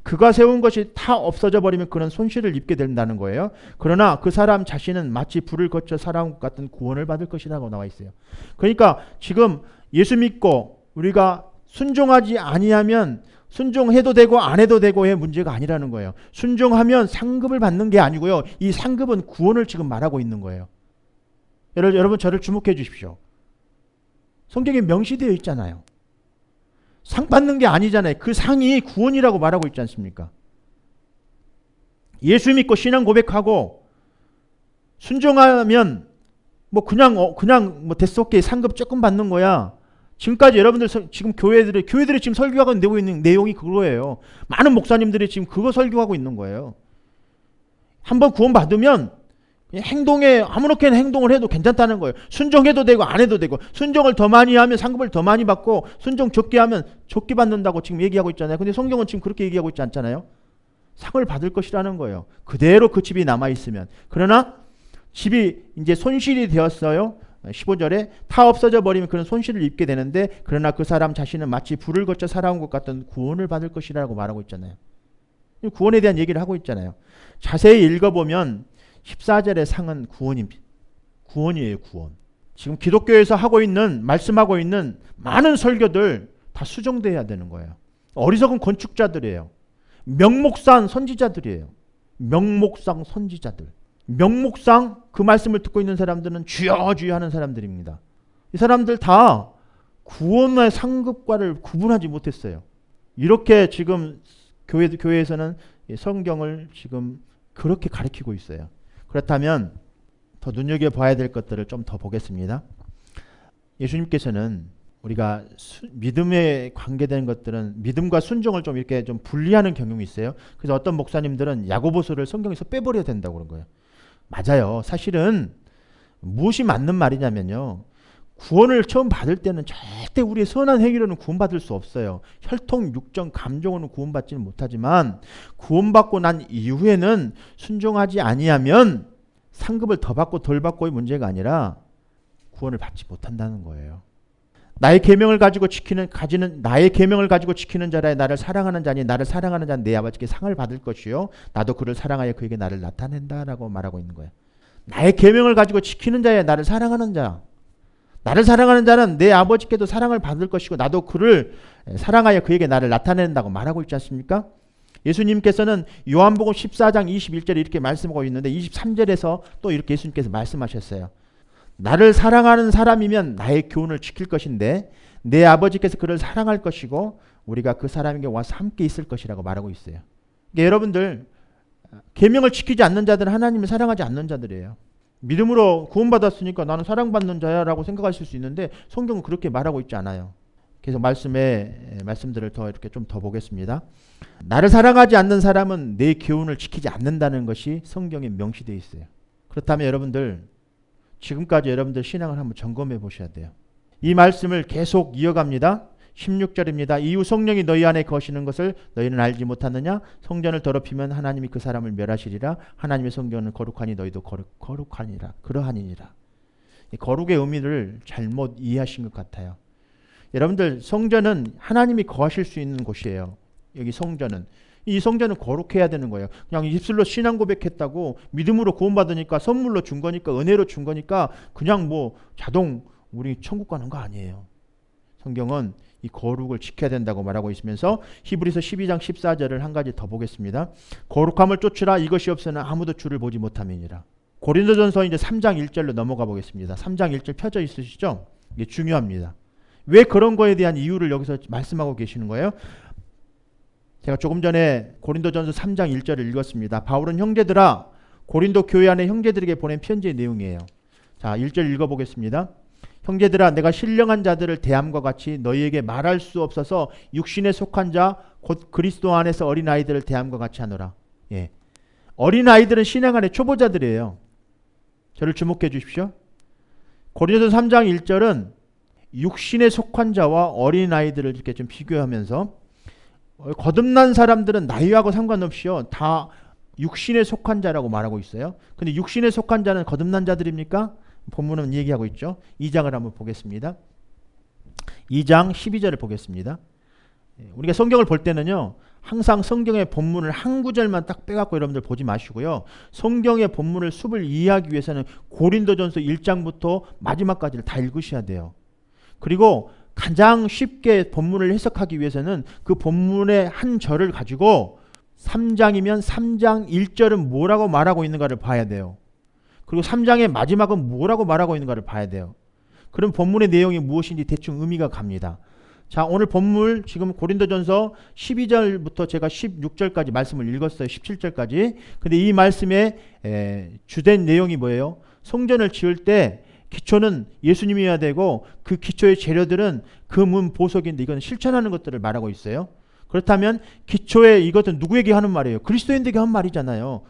그가 세운 것이 다 없어져 버리면 그는 손실을 입게 된다는 거예요. 그러나 그 사람 자신은 마치 불을 거쳐 사람 같은 구원을 받을 것이라고 나와 있어요. 그러니까 지금 예수 믿고 우리가 순종하지 아니하면 순종해도 되고 안 해도 되고의 문제가 아니라는 거예요. 순종하면 상급을 받는 게 아니고요. 이 상급은 구원을 지금 말하고 있는 거예요. 여러분 저를 주목해 주십시오. 성경에 명시되어 있잖아요. 상 받는 게 아니잖아요. 그 상이 구원이라고 말하고 있지 않습니까? 예수 믿고 신앙 고백하고 순종하면 뭐 그냥 뭐 대속게 상급 조금 받는 거야. 지금까지 여러분들 지금 교회들이 지금 설교하고 내고 있는 내용이 그거예요. 많은 목사님들이 지금 그거 설교하고 있는 거예요. 한번 구원 받으면 행동에 아무렇게나 행동을 해도 괜찮다는 거예요. 순종해도 되고 안 해도 되고 순종을 더 많이 하면 상급을 더 많이 받고 순종 적게 하면 적게 받는다고 지금 얘기하고 있잖아요. 근데 성경은 지금 그렇게 얘기하고 있지 않잖아요. 상을 받을 것이라는 거예요. 그대로 그 집이 남아있으면. 그러나 집이 이제 손실이 되었어요. 15절에 타 없어져 버리면 그런 손실을 입게 되는데 그러나 그 사람 자신은 마치 불을 거쳐 살아온 것 같은 구원을 받을 것이라고 말하고 있잖아요. 구원에 대한 얘기를 하고 있잖아요. 자세히 읽어보면 14절의 상은 구원입니다. 구원이에요, 구원. 지금 기독교에서 하고 있는, 말씀하고 있는 많은 설교들 다 수정돼야 되는 거예요. 어리석은 건축자들이에요. 명목상 선지자들이에요. 명목상 선지자들. 명목상 그 말씀을 듣고 있는 사람들은 주여 주여 하는 사람들입니다. 이 사람들 다 구원의 상급과를 구분하지 못했어요. 이렇게 지금 교회에서는 성경을 지금 그렇게 가르치고 있어요. 그렇다면 더 눈여겨봐야 될 것들을 좀 더 보겠습니다. 예수님께서는 우리가 믿음에 관계된 것들은 믿음과 순종을 좀 이렇게 좀 분리하는 경향이 있어요. 그래서 어떤 목사님들은 야고보서를 성경에서 빼버려야 된다고 그런 거예요. 맞아요. 사실은 무엇이 맞는 말이냐면요. 구원을 처음 받을 때는 절대 우리의 선한 행위로는 구원받을 수 없어요. 혈통, 육정, 감정으로는 구원받지는 못하지만 구원받고 난 이후에는 순종하지 아니하면 상급을 더 받고 덜 받고의 문제가 아니라 구원을 받지 못한다는 거예요. 나의 계명을 가지고 지키는 자라에 나를 사랑하는 자니 나를 사랑하는 자는 내 아버지께 상을 받을 것이요 나도 그를 사랑하여 그에게 나를 나타낸다라고 말하고 있는 거예요. 나의 계명을 가지고 지키는 자에 나를 사랑하는 자. 나를 사랑하는 자는 내 아버지께도 사랑을 받을 것이고 나도 그를 사랑하여 그에게 나를 나타낸다고 말하고 있지 않습니까? 예수님께서는 요한복음 14장 21절에 이렇게 말씀하고 있는데 23절에서 또 이렇게 예수님께서 말씀하셨어요. 나를 사랑하는 사람이면 나의 교훈을 지킬 것인데 내 아버지께서 그를 사랑할 것이고 우리가 그 사람에게 와서 함께 있을 것이라고 말하고 있어요. 그러니까 여러분들 계명을 지키지 않는 자들은 하나님을 사랑하지 않는 자들이에요. 믿음으로 구원받았으니까 나는 사랑받는 자야라고 생각하실 수 있는데 성경은 그렇게 말하고 있지 않아요. 그래서 말씀들을 더 이렇게 좀 더 보겠습니다. 나를 사랑하지 않는 사람은 내 교훈을 지키지 않는다는 것이 성경에 명시되어 있어요. 그렇다면 여러분들 지금까지 여러분들 신앙을 한번 점검해 보셔야 돼요. 이 말씀을 계속 이어갑니다. 16절입니다. 이후 성령이 너희 안에 거시는 것을 너희는 알지 못하느냐? 성전을 더럽히면 하나님이 그 사람을 멸하시리라. 하나님의 성전은 거룩하니 너희도 거룩하니라. 그러하니라. 이 거룩의 의미를 잘못 이해하신 것 같아요. 여러분들 성전은 하나님이 거하실 수 있는 곳이에요. 여기 성전은. 이 성전은 거룩해야 되는 거예요. 그냥 입술로 신앙 고백했다고 믿음으로 구원받으니까 선물로 준 거니까 은혜로 준 거니까 그냥 뭐 자동 우리 천국 가는 거 아니에요. 성경은 이 거룩을 지켜야 된다고 말하고 있으면서 히브리서 12장 14절을 한 가지 더 보겠습니다. 거룩함을 쫓으라 이것이 없으나 아무도 주를 보지 못함이니라. 고린도전서 이제 3장 1절로 넘어가 보겠습니다. 3장 1절 펴져 있으시죠? 이게 중요합니다. 왜 그런 거에 대한 이유를 여기서 말씀하고 계시는 거예요? 제가 조금 전에 고린도전서 3장 1절을 읽었습니다. 바울은 형제들아 고린도 교회 안에 형제들에게 보낸 편지의 내용이에요. 자, 1절 읽어보겠습니다. 형제들아 내가 신령한 자들을 대함과 같이 너희에게 말할 수 없어서 육신에 속한 자 곧 그리스도 안에서 어린아이들을 대함과 같이 하노라. 예. 어린아이들은 신앙 안의 초보자들이에요. 저를 주목해 주십시오. 고린도서 3장 1절은 육신에 속한 자와 어린아이들을 이렇게 좀 비교하면서 거듭난 사람들은 나이하고 상관없이요 다 육신에 속한 자라고 말하고 있어요. 근데 육신에 속한 자는 거듭난 자들입니까? 본문은 얘기하고 있죠. 2장을 한번 보겠습니다. 2장 12절을 보겠습니다. 우리가 성경을 볼 때는요 항상 성경의 본문을 한 구절만 딱 빼갖고 여러분들 보지 마시고요. 성경의 본문을 숲을 이해하기 위해서는 고린도전서 1장부터 마지막까지를 다 읽으셔야 돼요. 그리고 가장 쉽게 본문을 해석하기 위해서는 그 본문의 한 절을 가지고 3장이면 3장 1절은 뭐라고 말하고 있는가를 봐야 돼요. 그리고 3장의 마지막은 뭐라고 말하고 있는가를 봐야 돼요. 그럼 본문의 내용이 무엇인지 대충 의미가 갑니다. 자, 오늘 본문 지금 고린도전서 12절부터 제가 16절까지 말씀을 읽었어요. 17절까지. 근데 이 말씀의 주된 내용이 뭐예요? 성전을 지을 때 기초는 예수님이어야 되고 그 기초의 재료들은 금은 보석인데 이건 실천하는 것들을 말하고 있어요. 그렇다면 기초의 이것은 누구에게 하는 말이에요? 그리스도인들에게 한 말이잖아요.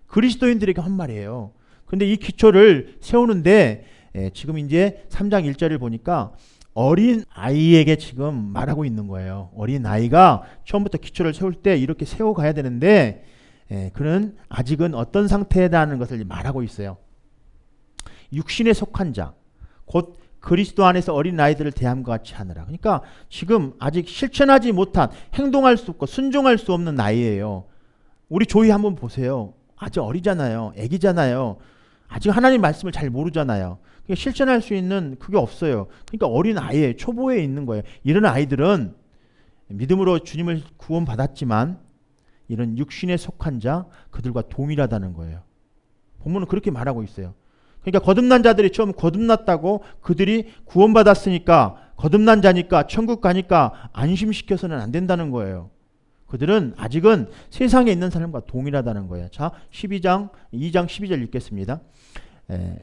그리스도인들에게 한 말이에요. 근데 이 기초를 세우는데 지금 이제 3장 1절을 보니까 어린 아이에게 지금 말하고 있는 거예요. 어린 아이가 처음부터 기초를 세울 때 이렇게 세워가야 되는데 그는 아직은 어떤 상태다는 것을 말하고 있어요. 육신에 속한 자, 곧 그리스도 안에서 어린 아이들을 대함과 같이 하느라. 그러니까 지금 아직 실천하지 못한, 행동할 수 없고 순종할 수 없는 나이예요. 우리 조이 한번 보세요. 아직 어리잖아요. 애기잖아요. 아직 하나님 말씀을 잘 모르잖아요. 그러니까 실천할 수 있는 그게 없어요. 그러니까 어린 아이에 초보에 있는 거예요. 이런 아이들은 믿음으로 주님을 구원받았지만 이런 육신에 속한 자 그들과 동일하다는 거예요. 본문은 그렇게 말하고 있어요. 그러니까 거듭난 자들이 처음 거듭났다고 그들이 구원받았으니까 거듭난 자니까 천국 가니까 안심시켜서는 안 된다는 거예요. 그들은 아직은 세상에 있는 사람과 동일하다는 거예요. 자, 2장 12절 읽겠습니다.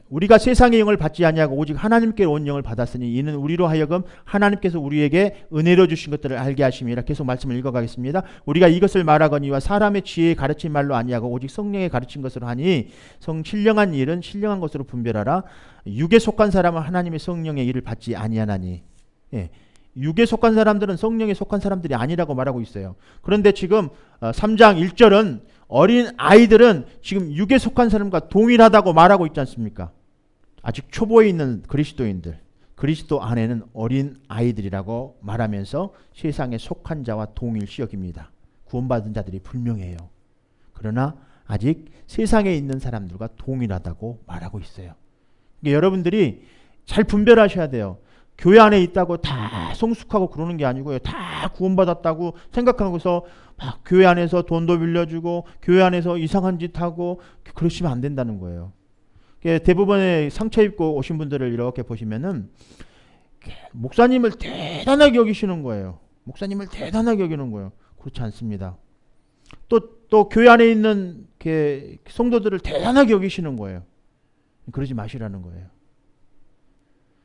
우리가 세상의 영을 받지 아니하고 오직 하나님께 온 영을 받았으니 이는 우리로 하여금 하나님께서 우리에게 은혜로 주신 것들을 알게 하심이라. 계속 말씀을 읽어가겠습니다. 우리가 이것을 말하거니와 사람의 지혜에 가르친 말로 아니하고 오직 성령에 가르친 것으로 하니 신령한 일은 신령한 것으로 분별하라. 육에 속한 사람은 하나님의 성령의 일을 받지 아니하나니. 육에 속한 사람들은 성령에 속한 사람들이 아니라고 말하고 있어요. 그런데 지금 3장 1절은 어린 아이들은 지금 육에 속한 사람과 동일하다고 말하고 있지 않습니까? 아직 초보에 있는 그리스도인들, 그리스도 안에는 어린 아이들이라고 말하면서 세상에 속한 자와 동일시 여깁니다. 구원받은 자들이 분명해요. 그러나 아직 세상에 있는 사람들과 동일하다고 말하고 있어요. 그러니까 여러분들이 잘 분별하셔야 돼요. 교회 안에 있다고 다 성숙하고 그러는 게 아니고요. 다 구원받았다고 생각하고서 막 교회 안에서 돈도 빌려주고 교회 안에서 이상한 짓 하고 그러시면 안 된다는 거예요. 대부분의 상처 입고 오신 분들을 이렇게 보시면은 목사님을 대단하게 여기시는 거예요. 목사님을 대단하게 여기는 거예요. 그렇지 않습니다. 또 교회 안에 있는 성도들을 대단하게 여기시는 거예요. 그러지 마시라는 거예요.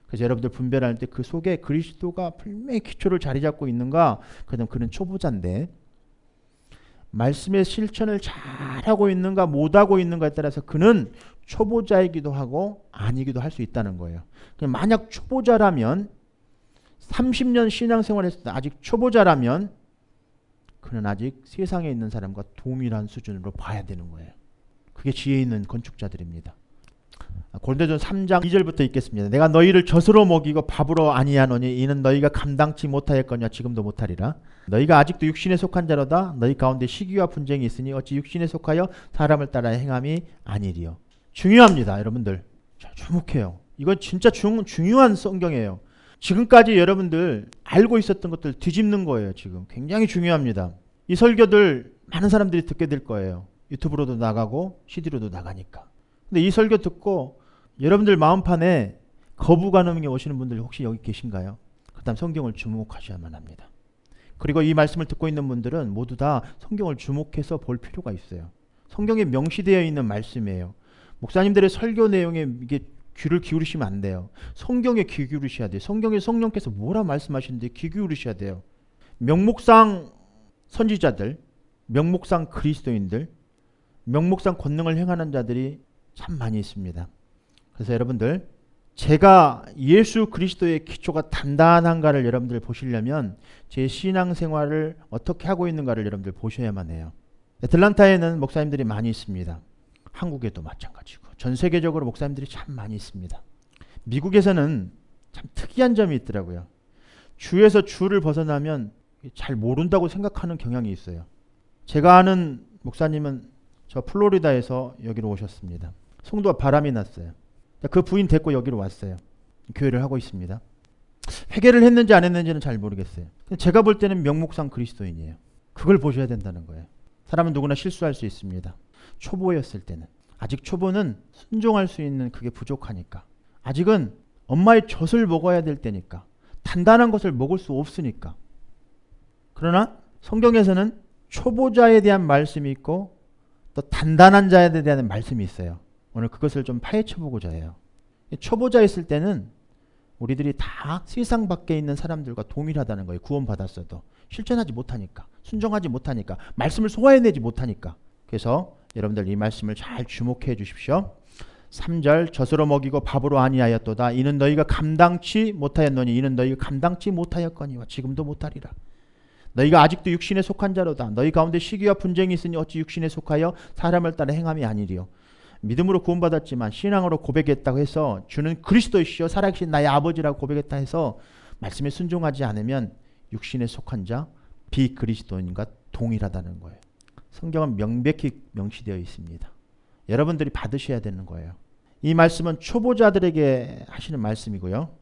그래서 여러분들 분별할 때 그 속에 그리스도가 분명히 기초를 자리 잡고 있는가? 그다음 그는 초보자인데 말씀의 실천을 잘하고 있는가 못하고 있는가에 따라서 그는 초보자이기도 하고 아니기도 할 수 있다는 거예요. 만약 초보자라면 30년 신앙생활했을 때 아직 초보자라면 그는 아직 세상에 있는 사람과 동일한 수준으로 봐야 되는 거예요. 그게 지혜 있는 건축자들입니다. 고린도전서 3장 2절부터 읽겠습니다. 내가 너희를 젖으로 먹이고 밥으로 아니하노니 이는 너희가 감당치 못하였거니와 지금도 못하리라. 너희가 아직도 육신에 속한 자로다. 너희 가운데 시기와 분쟁이 있으니 어찌 육신에 속하여 사람을 따라 행함이 아니리요. 중요합니다. 여러분들 자, 주목해요. 이건 진짜 중요한 성경이에요. 지금까지 여러분들 알고 있었던 것들 뒤집는 거예요. 지금 굉장히 중요합니다. 이 설교들 많은 사람들이 듣게 될 거예요. 유튜브로도 나가고 CD로도 나가니까. 근데 이 설교 듣고 여러분들 마음판에 거부감이 오시는 분들 혹시 여기 계신가요? 그 다음 성경을 주목하셔야만 합니다. 그리고 이 말씀을 듣고 있는 분들은 모두 다 성경을 주목해서 볼 필요가 있어요. 성경에 명시되어 있는 말씀이에요. 목사님들의 설교 내용에 이게 귀를 기울이시면 안 돼요. 성경에 귀 기울이셔야 돼요. 성경에 성령께서 뭐라 말씀하시는데 귀 기울이셔야 돼요. 명목상 선지자들, 명목상 그리스도인들, 명목상 권능을 행하는 자들이 참 많이 있습니다. 그래서 여러분들, 제가 예수 그리스도의 기초가 단단한가를 여러분들 보시려면 제 신앙생활을 어떻게 하고 있는가를 여러분들 보셔야만 해요. 애틀란타에는 목사님들이 많이 있습니다. 한국에도 마찬가지고 전 세계적으로 목사님들이 참 많이 있습니다. 미국에서는 참 특이한 점이 있더라고요. 주에서 주를 벗어나면 잘 모른다고 생각하는 경향이 있어요. 제가 아는 목사님은 저 플로리다에서 여기로 오셨습니다. 송도가 바람이 났어요. 그 부인 데리고 여기로 왔어요. 교회를 하고 있습니다. 회개를 했는지 안 했는지는 잘 모르겠어요. 제가 볼 때는 명목상 그리스도인이에요. 그걸 보셔야 된다는 거예요. 사람은 누구나 실수할 수 있습니다. 초보였을 때는. 아직 초보는 순종할 수 있는 그게 부족하니까. 아직은 엄마의 젖을 먹어야 될 때니까. 단단한 것을 먹을 수 없으니까. 그러나 성경에서는 초보자에 대한 말씀이 있고 또 단단한 자에 대한 말씀이 있어요. 오늘 그것을 좀 파헤쳐보고자 해요. 초보자였을 때는 우리들이 다 세상 밖에 있는 사람들과 동일하다는 거예요. 구원받았어도. 실천하지 못하니까. 순종하지 못하니까. 말씀을 소화해내지 못하니까. 그래서 여러분들 이 말씀을 잘 주목해 주십시오. 3절 젖으로 먹이고 밥으로 아니하였도다. 이는 너희가 감당치 못하였노니 이는 너희가 감당치 못하였거니와 지금도 못하리라. 너희가 아직도 육신에 속한 자로다. 너희 가운데 시기와 분쟁이 있으니 어찌 육신에 속하여 사람을 따라 행함이 아니리요. 믿음으로 구원받았지만 신앙으로 고백했다고 해서 주는 그리스도이시여 살아계신 나의 아버지라고 고백했다 해서 말씀에 순종하지 않으면 육신에 속한 자 비그리스도인과 동일하다는 거예요. 성경은 명백히 명시되어 있습니다. 여러분들이 받으셔야 되는 거예요. 이 말씀은 초보자들에게 하시는 말씀이고요.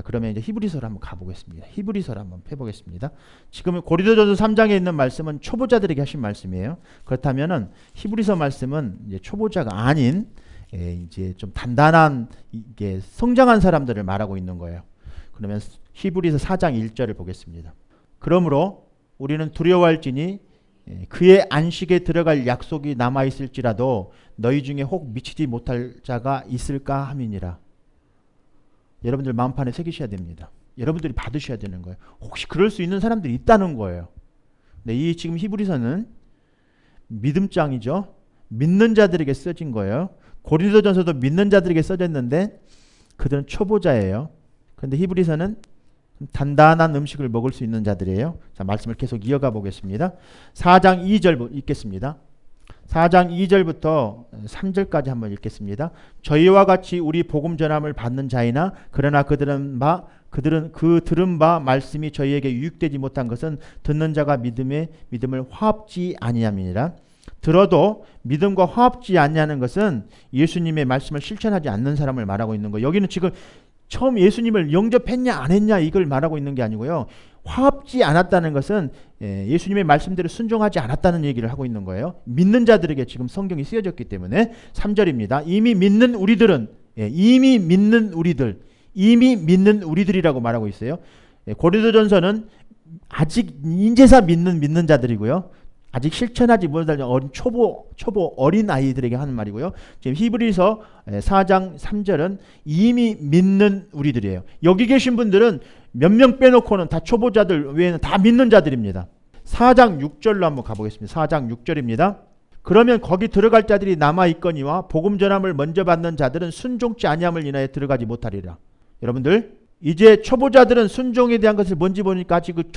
그러면 이제 히브리서를 한번 가보겠습니다. 히브리서를 한번 펴보겠습니다. 지금 고린도전서 3장에 있는 말씀은 초보자들에게 하신 말씀이에요. 그렇다면은 히브리서 말씀은 이제 초보자가 아닌 이제 좀 단단한 이게 성장한 사람들을 말하고 있는 거예요. 그러면 히브리서 4장 1절을 보겠습니다. 그러므로 우리는 두려워할지니 그의 안식에 들어갈 약속이 남아 있을지라도 너희 중에 혹 미치지 못할 자가 있을까 함이니라. 여러분들 마음판에 새기셔야 됩니다. 여러분들이 받으셔야 되는 거예요. 혹시 그럴 수 있는 사람들이 있다는 거예요. 네, 이 지금 히브리서는 믿음장이죠. 믿는 자들에게 써진 거예요. 고린도전서도 믿는 자들에게 써졌는데 그들은 초보자예요. 그런데 히브리서는 단단한 음식을 먹을 수 있는 자들이에요. 자, 말씀을 계속 이어가 보겠습니다. 4장 2절 읽겠습니다. 4장 2절부터 3절까지 한번 읽겠습니다. 저희와 같이 우리 복음 전함을 받는 자이나 그러나 그들은 그 들은 바 말씀이 저희에게 유익되지 못한 것은 듣는 자가 믿음을 화합지 아니함이니라. 들어도 믿음과 화합지 아니하는 것은 예수님의 말씀을 실천하지 않는 사람을 말하고 있는 거예요. 여기는 지금 처음 예수님을 영접했냐 안 했냐 이걸 말하고 있는 게 아니고요. 화합지 않았다는 것은 예수님의 말씀대로 순종하지 않았다는 얘기를 하고 있는 거예요. 믿는 자들에게 지금 성경이 쓰여졌기 때문에 3절입니다. 이미 믿는 우리들이라고 말하고 있어요. 고린도전서는 아직 인제사 믿는 자들이고요. 아직 실천하지 못한 초보 어린 아이들에게 하는 말이고요. 지금 히브리서 4장 3절은 이미 믿는 우리들이에요. 여기 계신 분들은 몇 명 빼놓고는 다 초보자들 외에는 다 믿는 자들입니다. 4장 6절로 한번 가보겠습니다. 4장 6절입니다. 그러면 거기 들어갈 자들이 남아있거니와 복음 전함을 먼저 받는 자들은 순종치 아니함을 인하여 들어가지 못하리라. 여러분들 이제 초보자들은 순종에 대한 것을 뭔지 보니까 아직 그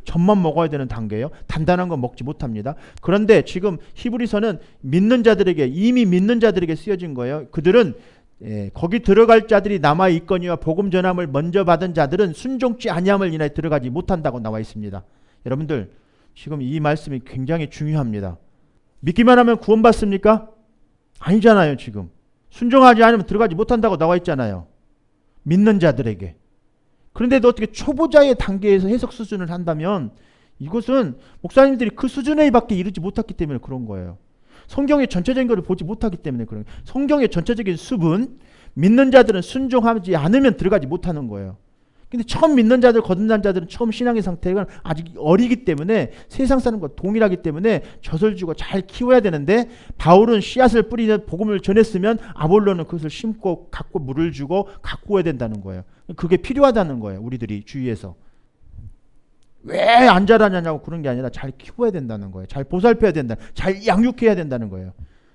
젖만 먹어야 되는 단계예요. 단단한 건 먹지 못합니다. 그런데 지금 히브리서는 이미 믿는 자들에게 쓰여진 거예요. 그들은 거기 들어갈 자들이 남아있거니와 복음 전함을 먼저 받은 자들은 순종치 아니함을 인하여 들어가지 못한다고 나와 있습니다. 여러분들 지금 이 말씀이 굉장히 중요합니다. 믿기만 하면 구원받습니까? 아니잖아요. 지금 순종하지 않으면 들어가지 못한다고 나와 있잖아요. 믿는 자들에게. 그런데도 어떻게 초보자의 단계에서 해석 수준을 한다면 이것은 목사님들이 그 수준에 밖에 이르지 못했기 때문에 그런 거예요. 성경의 전체적인 것을 보지 못하기 때문에 그런 거예요. 성경의 전체적인 숲은 믿는 자들은 순종하지 않으면 들어가지 못하는 거예요. 근데 처음 믿는 자들, 거듭난 자들은 처음 신앙의 상태가 아직 어리기 때문에 세상 사람과 동일하기 때문에 젖을 주고 잘 키워야 되는데, 바울은 씨앗을 뿌리는 복음을 전했으면 아볼로는 그것을 심고 갖고 물을 주고 가꾸어야 된다는 거예요. 그게 필요하다는 거예요. 우리들이 주위에서. 왜 안 자라냐고 그런 게 아니라 잘 키워야 된다는 거예요. 잘 보살펴야 된다. 잘 양육해야 된다는 거예요.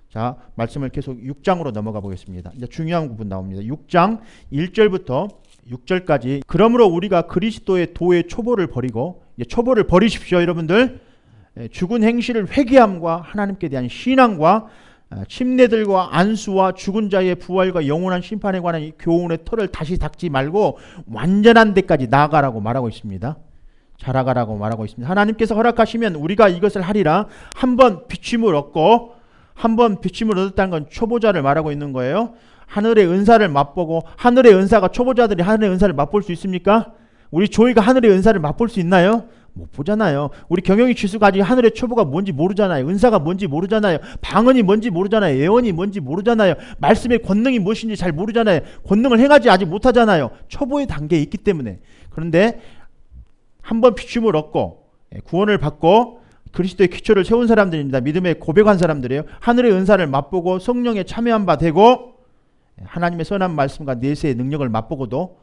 자, 말씀을 계속 6장으로 넘어가 보겠습니다. 이제 중요한 부분 나옵니다. 6장 1절부터 6절까지. 그러므로 우리가 그리스도의 도의 초보를 버리고, 초보를 버리십시오 여러분들. 죽은 행실을 회개함과 하나님께 대한 신앙과 침례들과 안수와 죽은 자의 부활과 영원한 심판에 관한 교훈의 털을 다시 닦지 말고 완전한 데까지 나아가라고 말하고 있습니다. 자라가라고 말하고 있습니다. 하나님께서 허락하시면 우리가 이것을 하리라. 한번 비침을 얻고, 한번 비침을 얻었다는 건 초보자를 말하고 있는 거예요. 하늘의 은사를 맛보고, 하늘의 은사가, 초보자들이 하늘의 은사를 맛볼 수 있습니까? 우리 조이가 하늘의 은사를 맛볼 수 있나요? 못 보잖아요. 우리 경영이 취수가 아직 하늘의 초보가 뭔지 모르잖아요. 은사가 뭔지 모르잖아요. 방언이 뭔지 모르잖아요. 예언이 뭔지 모르잖아요. 말씀의 권능이 무엇인지 잘 모르잖아요. 권능을 행하지 아직 못하잖아요. 초보의 단계에 있기 때문에. 그런데 한번 비춤을 얻고 구원을 받고 그리스도의 기초를 세운 사람들입니다. 믿음에 고백한 사람들이에요. 하늘의 은사를 맛보고 성령에 참여한 바 되고 하나님의 선한 말씀과 내세의 능력을 맛보고도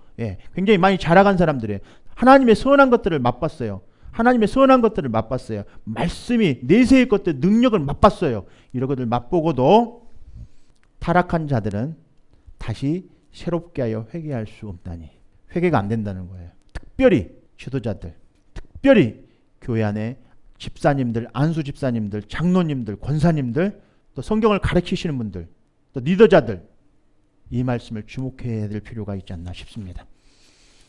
굉장히 많이 자라간 사람들이에요. 하나님의 선한 것들을 맛봤어요. 하나님의 선한 것들을 맛봤어요. 말씀이 내세의 것들, 능력을 맛봤어요. 이런 것들 맛보고도 타락한 자들은 다시 새롭게 하여 회개할 수 없다니. 회개가 안 된다는 거예요. 특별히 지도자들, 특별히 교회 안에 집사님들, 안수 집사님들, 장로님들, 권사님들, 또 성경을 가르치시는 분들, 또 리더자들, 이 말씀을 주목해야 될 필요가 있지 않나 싶습니다.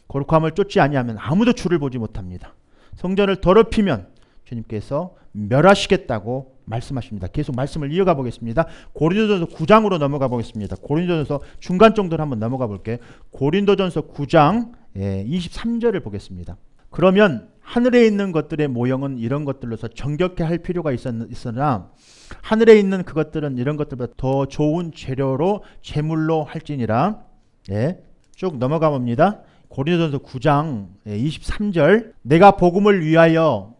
거룩함을 쫓지 아니하면 아무도 주를 보지 못합니다. 성전을 더럽히면 주님께서 멸하시겠다고 말씀하십니다. 계속 말씀을 이어가 보겠습니다. 고린도전서 9장으로 넘어가 보겠습니다. 고린도전서 중간 정도로 한번 넘어가 볼게요. 고린도전서 9장 23절을 보겠습니다. 그러면 하늘에 있는 것들의 모형은 이런 것들로서 정결케 할 필요가 있으나 하늘에 있는 그것들은 이런 것들보다 더 좋은 재료로 제물로 할지니라. 쭉 넘어가 봅니다. 고린도전서 9장 23절. 내가 복음을 위하여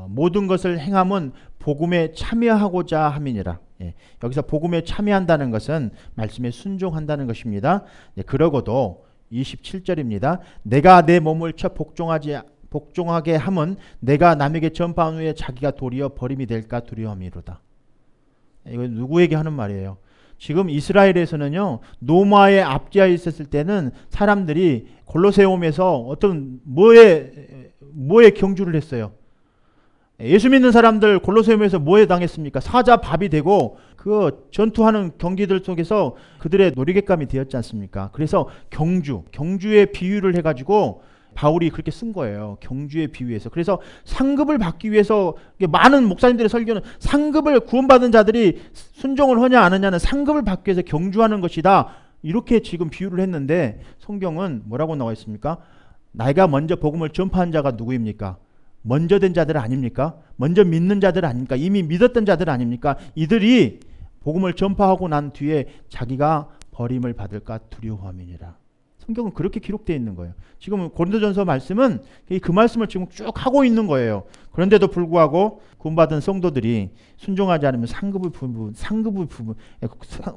모든 것을 행함은 복음에 참여하고자 함이니라. 여기서 복음에 참여한다는 것은 말씀에 순종한다는 것입니다. 그러고도 27절입니다. 내가 내 몸을 쳐 복종하게 함은 내가 남에게 전파한 후에 자기가 도리어 버림이 될까 두려움이로다. 이거 누구에게 하는 말이에요? 지금 이스라엘에서는요, 노마에 압제하여 있었을 때는 사람들이 골로세움에서 어떤 뭐에 경주를 했어요. 예수 믿는 사람들 골로세움에서 뭐에 당했습니까? 사자 밥이 되고 그 전투하는 경기들 속에서 그들의 놀이객감이 되었지 않습니까? 그래서 경주의 비유를 해가지고 바울이 그렇게 쓴 거예요. 경주에 비유해서. 그래서 상급을 받기 위해서, 많은 목사님들의 설교는 상급을 구원받은 자들이 순종을 하냐 안 하냐는 상급을 받기 위해서 경주하는 것이다. 이렇게 지금 비유를 했는데 성경은 뭐라고 나와 있습니까? 내가 먼저 복음을 전파한 자가 누구입니까? 먼저 된 자들 아닙니까? 먼저 믿는 자들 아닙니까? 이미 믿었던 자들 아닙니까? 이들이 복음을 전파하고 난 뒤에 자기가 버림을 받을까 두려워함이니라. 성경은 그렇게 기록되어 있는 거예요. 지금 고린도전서 말씀은 그 말씀을 지금 쭉 하고 있는 거예요. 그런데도 불구하고 구원받은 성도들이 순종하지 않으면 상급의 부분,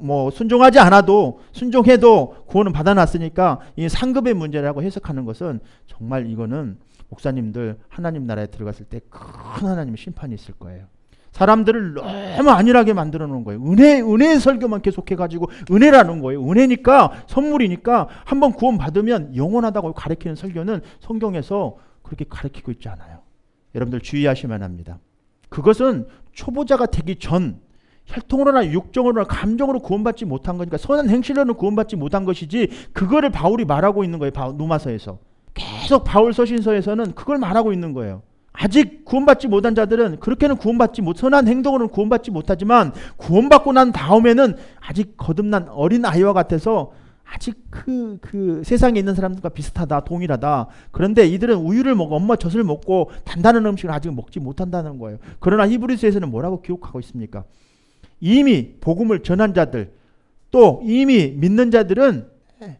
뭐 순종하지 않아도 순종해도 구원은 받아놨으니까 이 상급의 문제라고 해석하는 것은 정말 이거는 목사님들 하나님 나라에 들어갔을 때 큰 하나님의 심판이 있을 거예요. 사람들을 너무 안일하게 만들어 놓은 거예요. 은혜의 설교만 계속해가지고 은혜라는 거예요. 은혜니까, 선물이니까 한번 구원 받으면 영원하다고 가르치는 설교는 성경에서 그렇게 가르치고 있지 않아요. 여러분들 주의하시면 합니다. 그것은 초보자가 되기 전 혈통으로나 육정으로나 감정으로 구원받지 못한 거니까, 선한 행실로는 구원받지 못한 것이지, 그거를 바울이 말하고 있는 거예요. 로마서에서. 계속 바울 서신서에서는 그걸 말하고 있는 거예요. 아직 구원받지 못한 자들은 그렇게는 선한 행동으로는 구원받지 못하지만 구원받고 난 다음에는 아직 거듭난 어린 아이와 같아서 아직 그 세상에 있는 사람들과 비슷하다, 동일하다. 그런데 이들은 우유를 먹어, 엄마 젖을 먹고 단단한 음식을 아직 먹지 못한다는 거예요. 그러나 히브리서에서는 뭐라고 기록하고 있습니까? 이미 복음을 전한 자들, 또 이미 믿는 자들은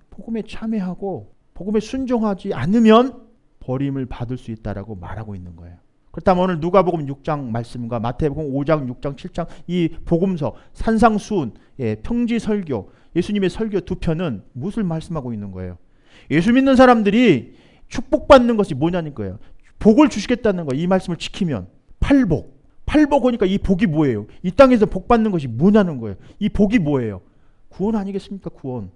복음에 참여하고 복음에 순종하지 않으면 버림을 받을 수 있다라고 말하고 있는 거예요. 그렇다면 오늘 누가복음 6장 말씀과 마태복음 5장, 6장, 7장 이 복음서 산상수훈, 평지 설교, 예수님의 설교 두 편은 무엇을 말씀하고 있는 거예요? 예수 믿는 사람들이 축복받는 것이 뭐냐는 거예요. 복을 주시겠다는 거예요. 이 말씀을 지키면. 팔복. 팔복 하니까 이 복이 뭐예요? 이 땅에서 복 받는 것이 뭐냐는 거예요. 이 복이 뭐예요? 구원 아니겠습니까? 구원.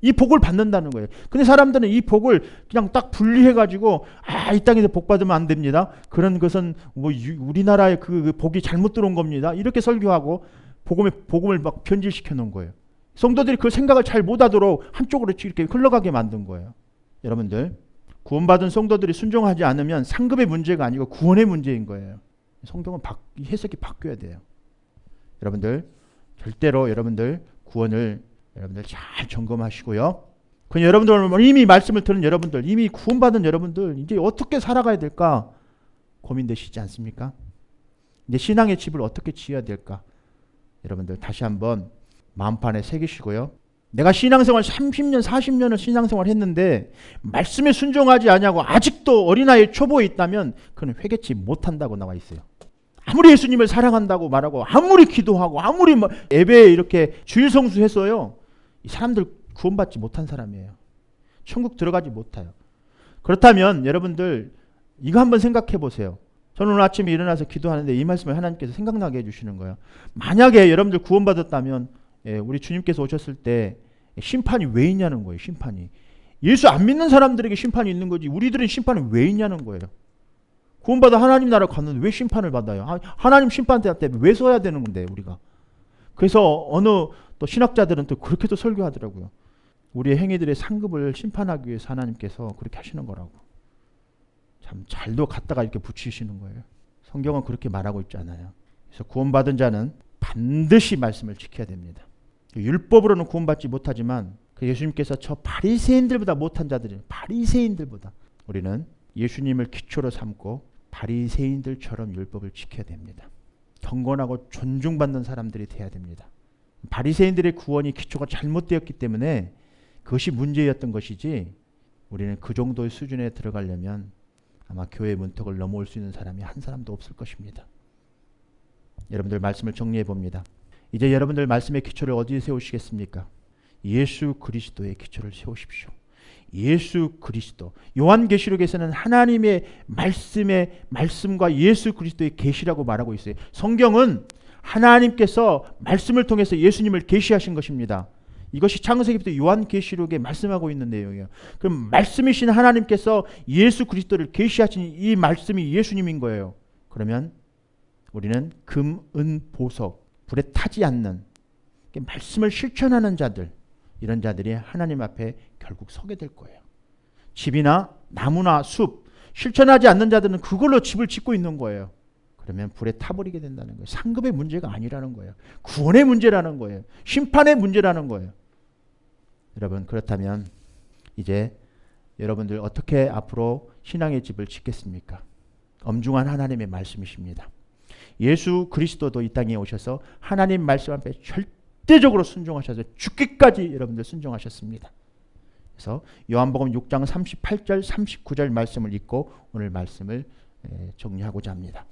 이 복을 받는다는 거예요. 근데 사람들은 이 복을 그냥 딱 분리해가지고 이 땅에서 복 받으면 안 됩니다. 그런 것은 뭐 우리나라의 그 복이 잘못 들어온 겁니다. 이렇게 설교하고 복음을 막 변질시켜 놓은 거예요. 성도들이 그 생각을 잘 못하도록 한쪽으로 이렇게 흘러가게 만든 거예요. 여러분들 구원받은 성도들이 순종하지 않으면 상급의 문제가 아니고 구원의 문제인 거예요. 성경은 해석이 바뀌어야 돼요. 여러분들 절대로 여러분들 구원을 여러분들 잘 점검하시고요. 그냥 여러분들 이미 말씀을 들은 여러분들, 이미 구원받은 여러분들 이제 어떻게 살아가야 될까 고민되시지 않습니까? 이제 신앙의 집을 어떻게 지어야 될까? 여러분들 다시 한번 마음판에 새기시고요. 내가 신앙생활 30년, 40년을 신앙생활 했는데 말씀에 순종하지 않냐고 아직도 어린아이 초보에 있다면 그는 회개치 못한다고 나와 있어요. 아무리 예수님을 사랑한다고 말하고 아무리 기도하고 아무리 예배에 이렇게 주일 성수했어요. 이 사람들 구원받지 못한 사람이에요. 천국 들어가지 못해요. 그렇다면 여러분들 이거 한번 생각해 보세요. 저는 오늘 아침에 일어나서 기도하는데 이 말씀을 하나님께서 생각나게 해주시는 거예요. 만약에 여러분들 구원받았다면 우리 주님께서 오셨을 때 심판이 왜 있냐는 거예요. 심판이. 예수 안 믿는 사람들에게 심판이 있는 거지 우리들은 심판이 왜 있냐는 거예요. 구원받아 하나님 나라 갔는데 왜 심판을 받아요? 하나님 심판 때문에 왜 써야 되는 건데 우리가. 그래서 어느 또 신학자들은 또 그렇게 또 설교하더라고요. 우리의 행위들의 상급을 심판하기 위해서 하나님께서 그렇게 하시는 거라고. 참 잘도 갖다가 이렇게 붙이시는 거예요. 성경은 그렇게 말하고 있지 않아요. 그래서 구원받은 자는 반드시 말씀을 지켜야 됩니다. 율법으로는 구원받지 못하지만 그 예수님께서 저 바리새인들보다 못한 자들이 바리새인들보다 우리는 예수님을 기초로 삼고 바리새인들처럼 율법을 지켜야 됩니다. 경건하고 존중받는 사람들이 돼야 됩니다. 바리새인들의 구원이 기초가 잘못되었기 때문에 그것이 문제였던 것이지 우리는 그 정도의 수준에 들어가려면 아마 교회 문턱을 넘어올 수 있는 사람이 한 사람도 없을 것입니다. 여러분들 말씀을 정리해 봅니다. 이제 여러분들 말씀의 기초를 어디에 세우시겠습니까? 예수 그리스도의 기초를 세우십시오. 예수 그리스도. 요한계시록에서는 하나님의 말씀과 예수 그리스도의 계시라고 말하고 있어요. 성경은 하나님께서 말씀을 통해서 예수님을 계시하신 것입니다. 이것이 창세기부터 요한계시록에 말씀하고 있는 내용이에요. 그럼 말씀이신 하나님께서 예수 그리스도를 계시하신 이 말씀이 예수님인 거예요. 그러면 우리는 금, 은, 보석, 불에 타지 않는 말씀을 실천하는 자들, 이런 자들이 하나님 앞에 결국 서게 될 거예요. 집이나 나무나 숲, 실천하지 않는 자들은 그걸로 집을 짓고 있는 거예요. 그러면 불에 타버리게 된다는 거예요. 상급의 문제가 아니라는 거예요. 구원의 문제라는 거예요. 심판의 문제라는 거예요. 여러분 그렇다면 이제 여러분들 어떻게 앞으로 신앙의 집을 짓겠습니까? 엄중한 하나님의 말씀이십니다. 예수 그리스도도 이 땅에 오셔서 하나님 말씀 앞에 절대적으로 순종하셔서 죽기까지 여러분들 순종하셨습니다. 그래서 요한복음 6장 38절 39절 말씀을 읽고 오늘 말씀을 정리하고자 합니다.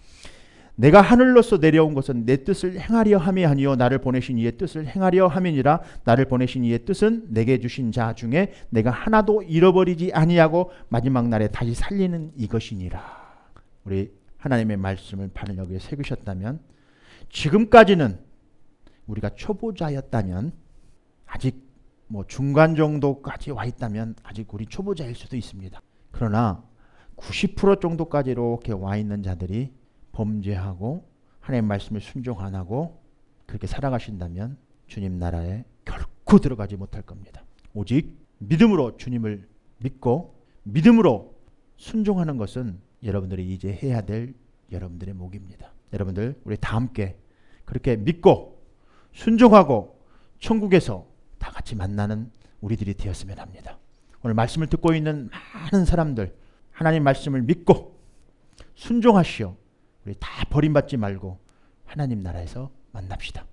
내가 하늘로서 내려온 것은 내 뜻을 행하려 함이 아니요 나를 보내신 이의 뜻을 행하려 함이니라. 나를 보내신 이의 뜻은 내게 주신 자 중에 내가 하나도 잃어버리지 아니하고 마지막 날에 다시 살리는 이것이니라. 우리 하나님의 말씀을 바르게 새기셨다면, 지금까지는 우리가 초보자였다면, 아직 중간 정도까지 와 있다면 아직 우리 초보자일 수도 있습니다. 그러나 90% 정도까지 이렇게 와 있는 자들이 범죄하고 하나님의 말씀을 순종 안 하고 그렇게 살아가신다면 주님 나라에 결코 들어가지 못할 겁니다. 오직 믿음으로 주님을 믿고 믿음으로 순종하는 것은 여러분들이 이제 해야 될 여러분들의 몫입니다. 여러분들 우리 다 함께 그렇게 믿고 순종하고 천국에서 다 같이 만나는 우리들이 되었으면 합니다. 오늘 말씀을 듣고 있는 많은 사람들, 하나님 말씀을 믿고 순종하시오. 우리 다 버림받지 말고 하나님 나라에서 만납시다.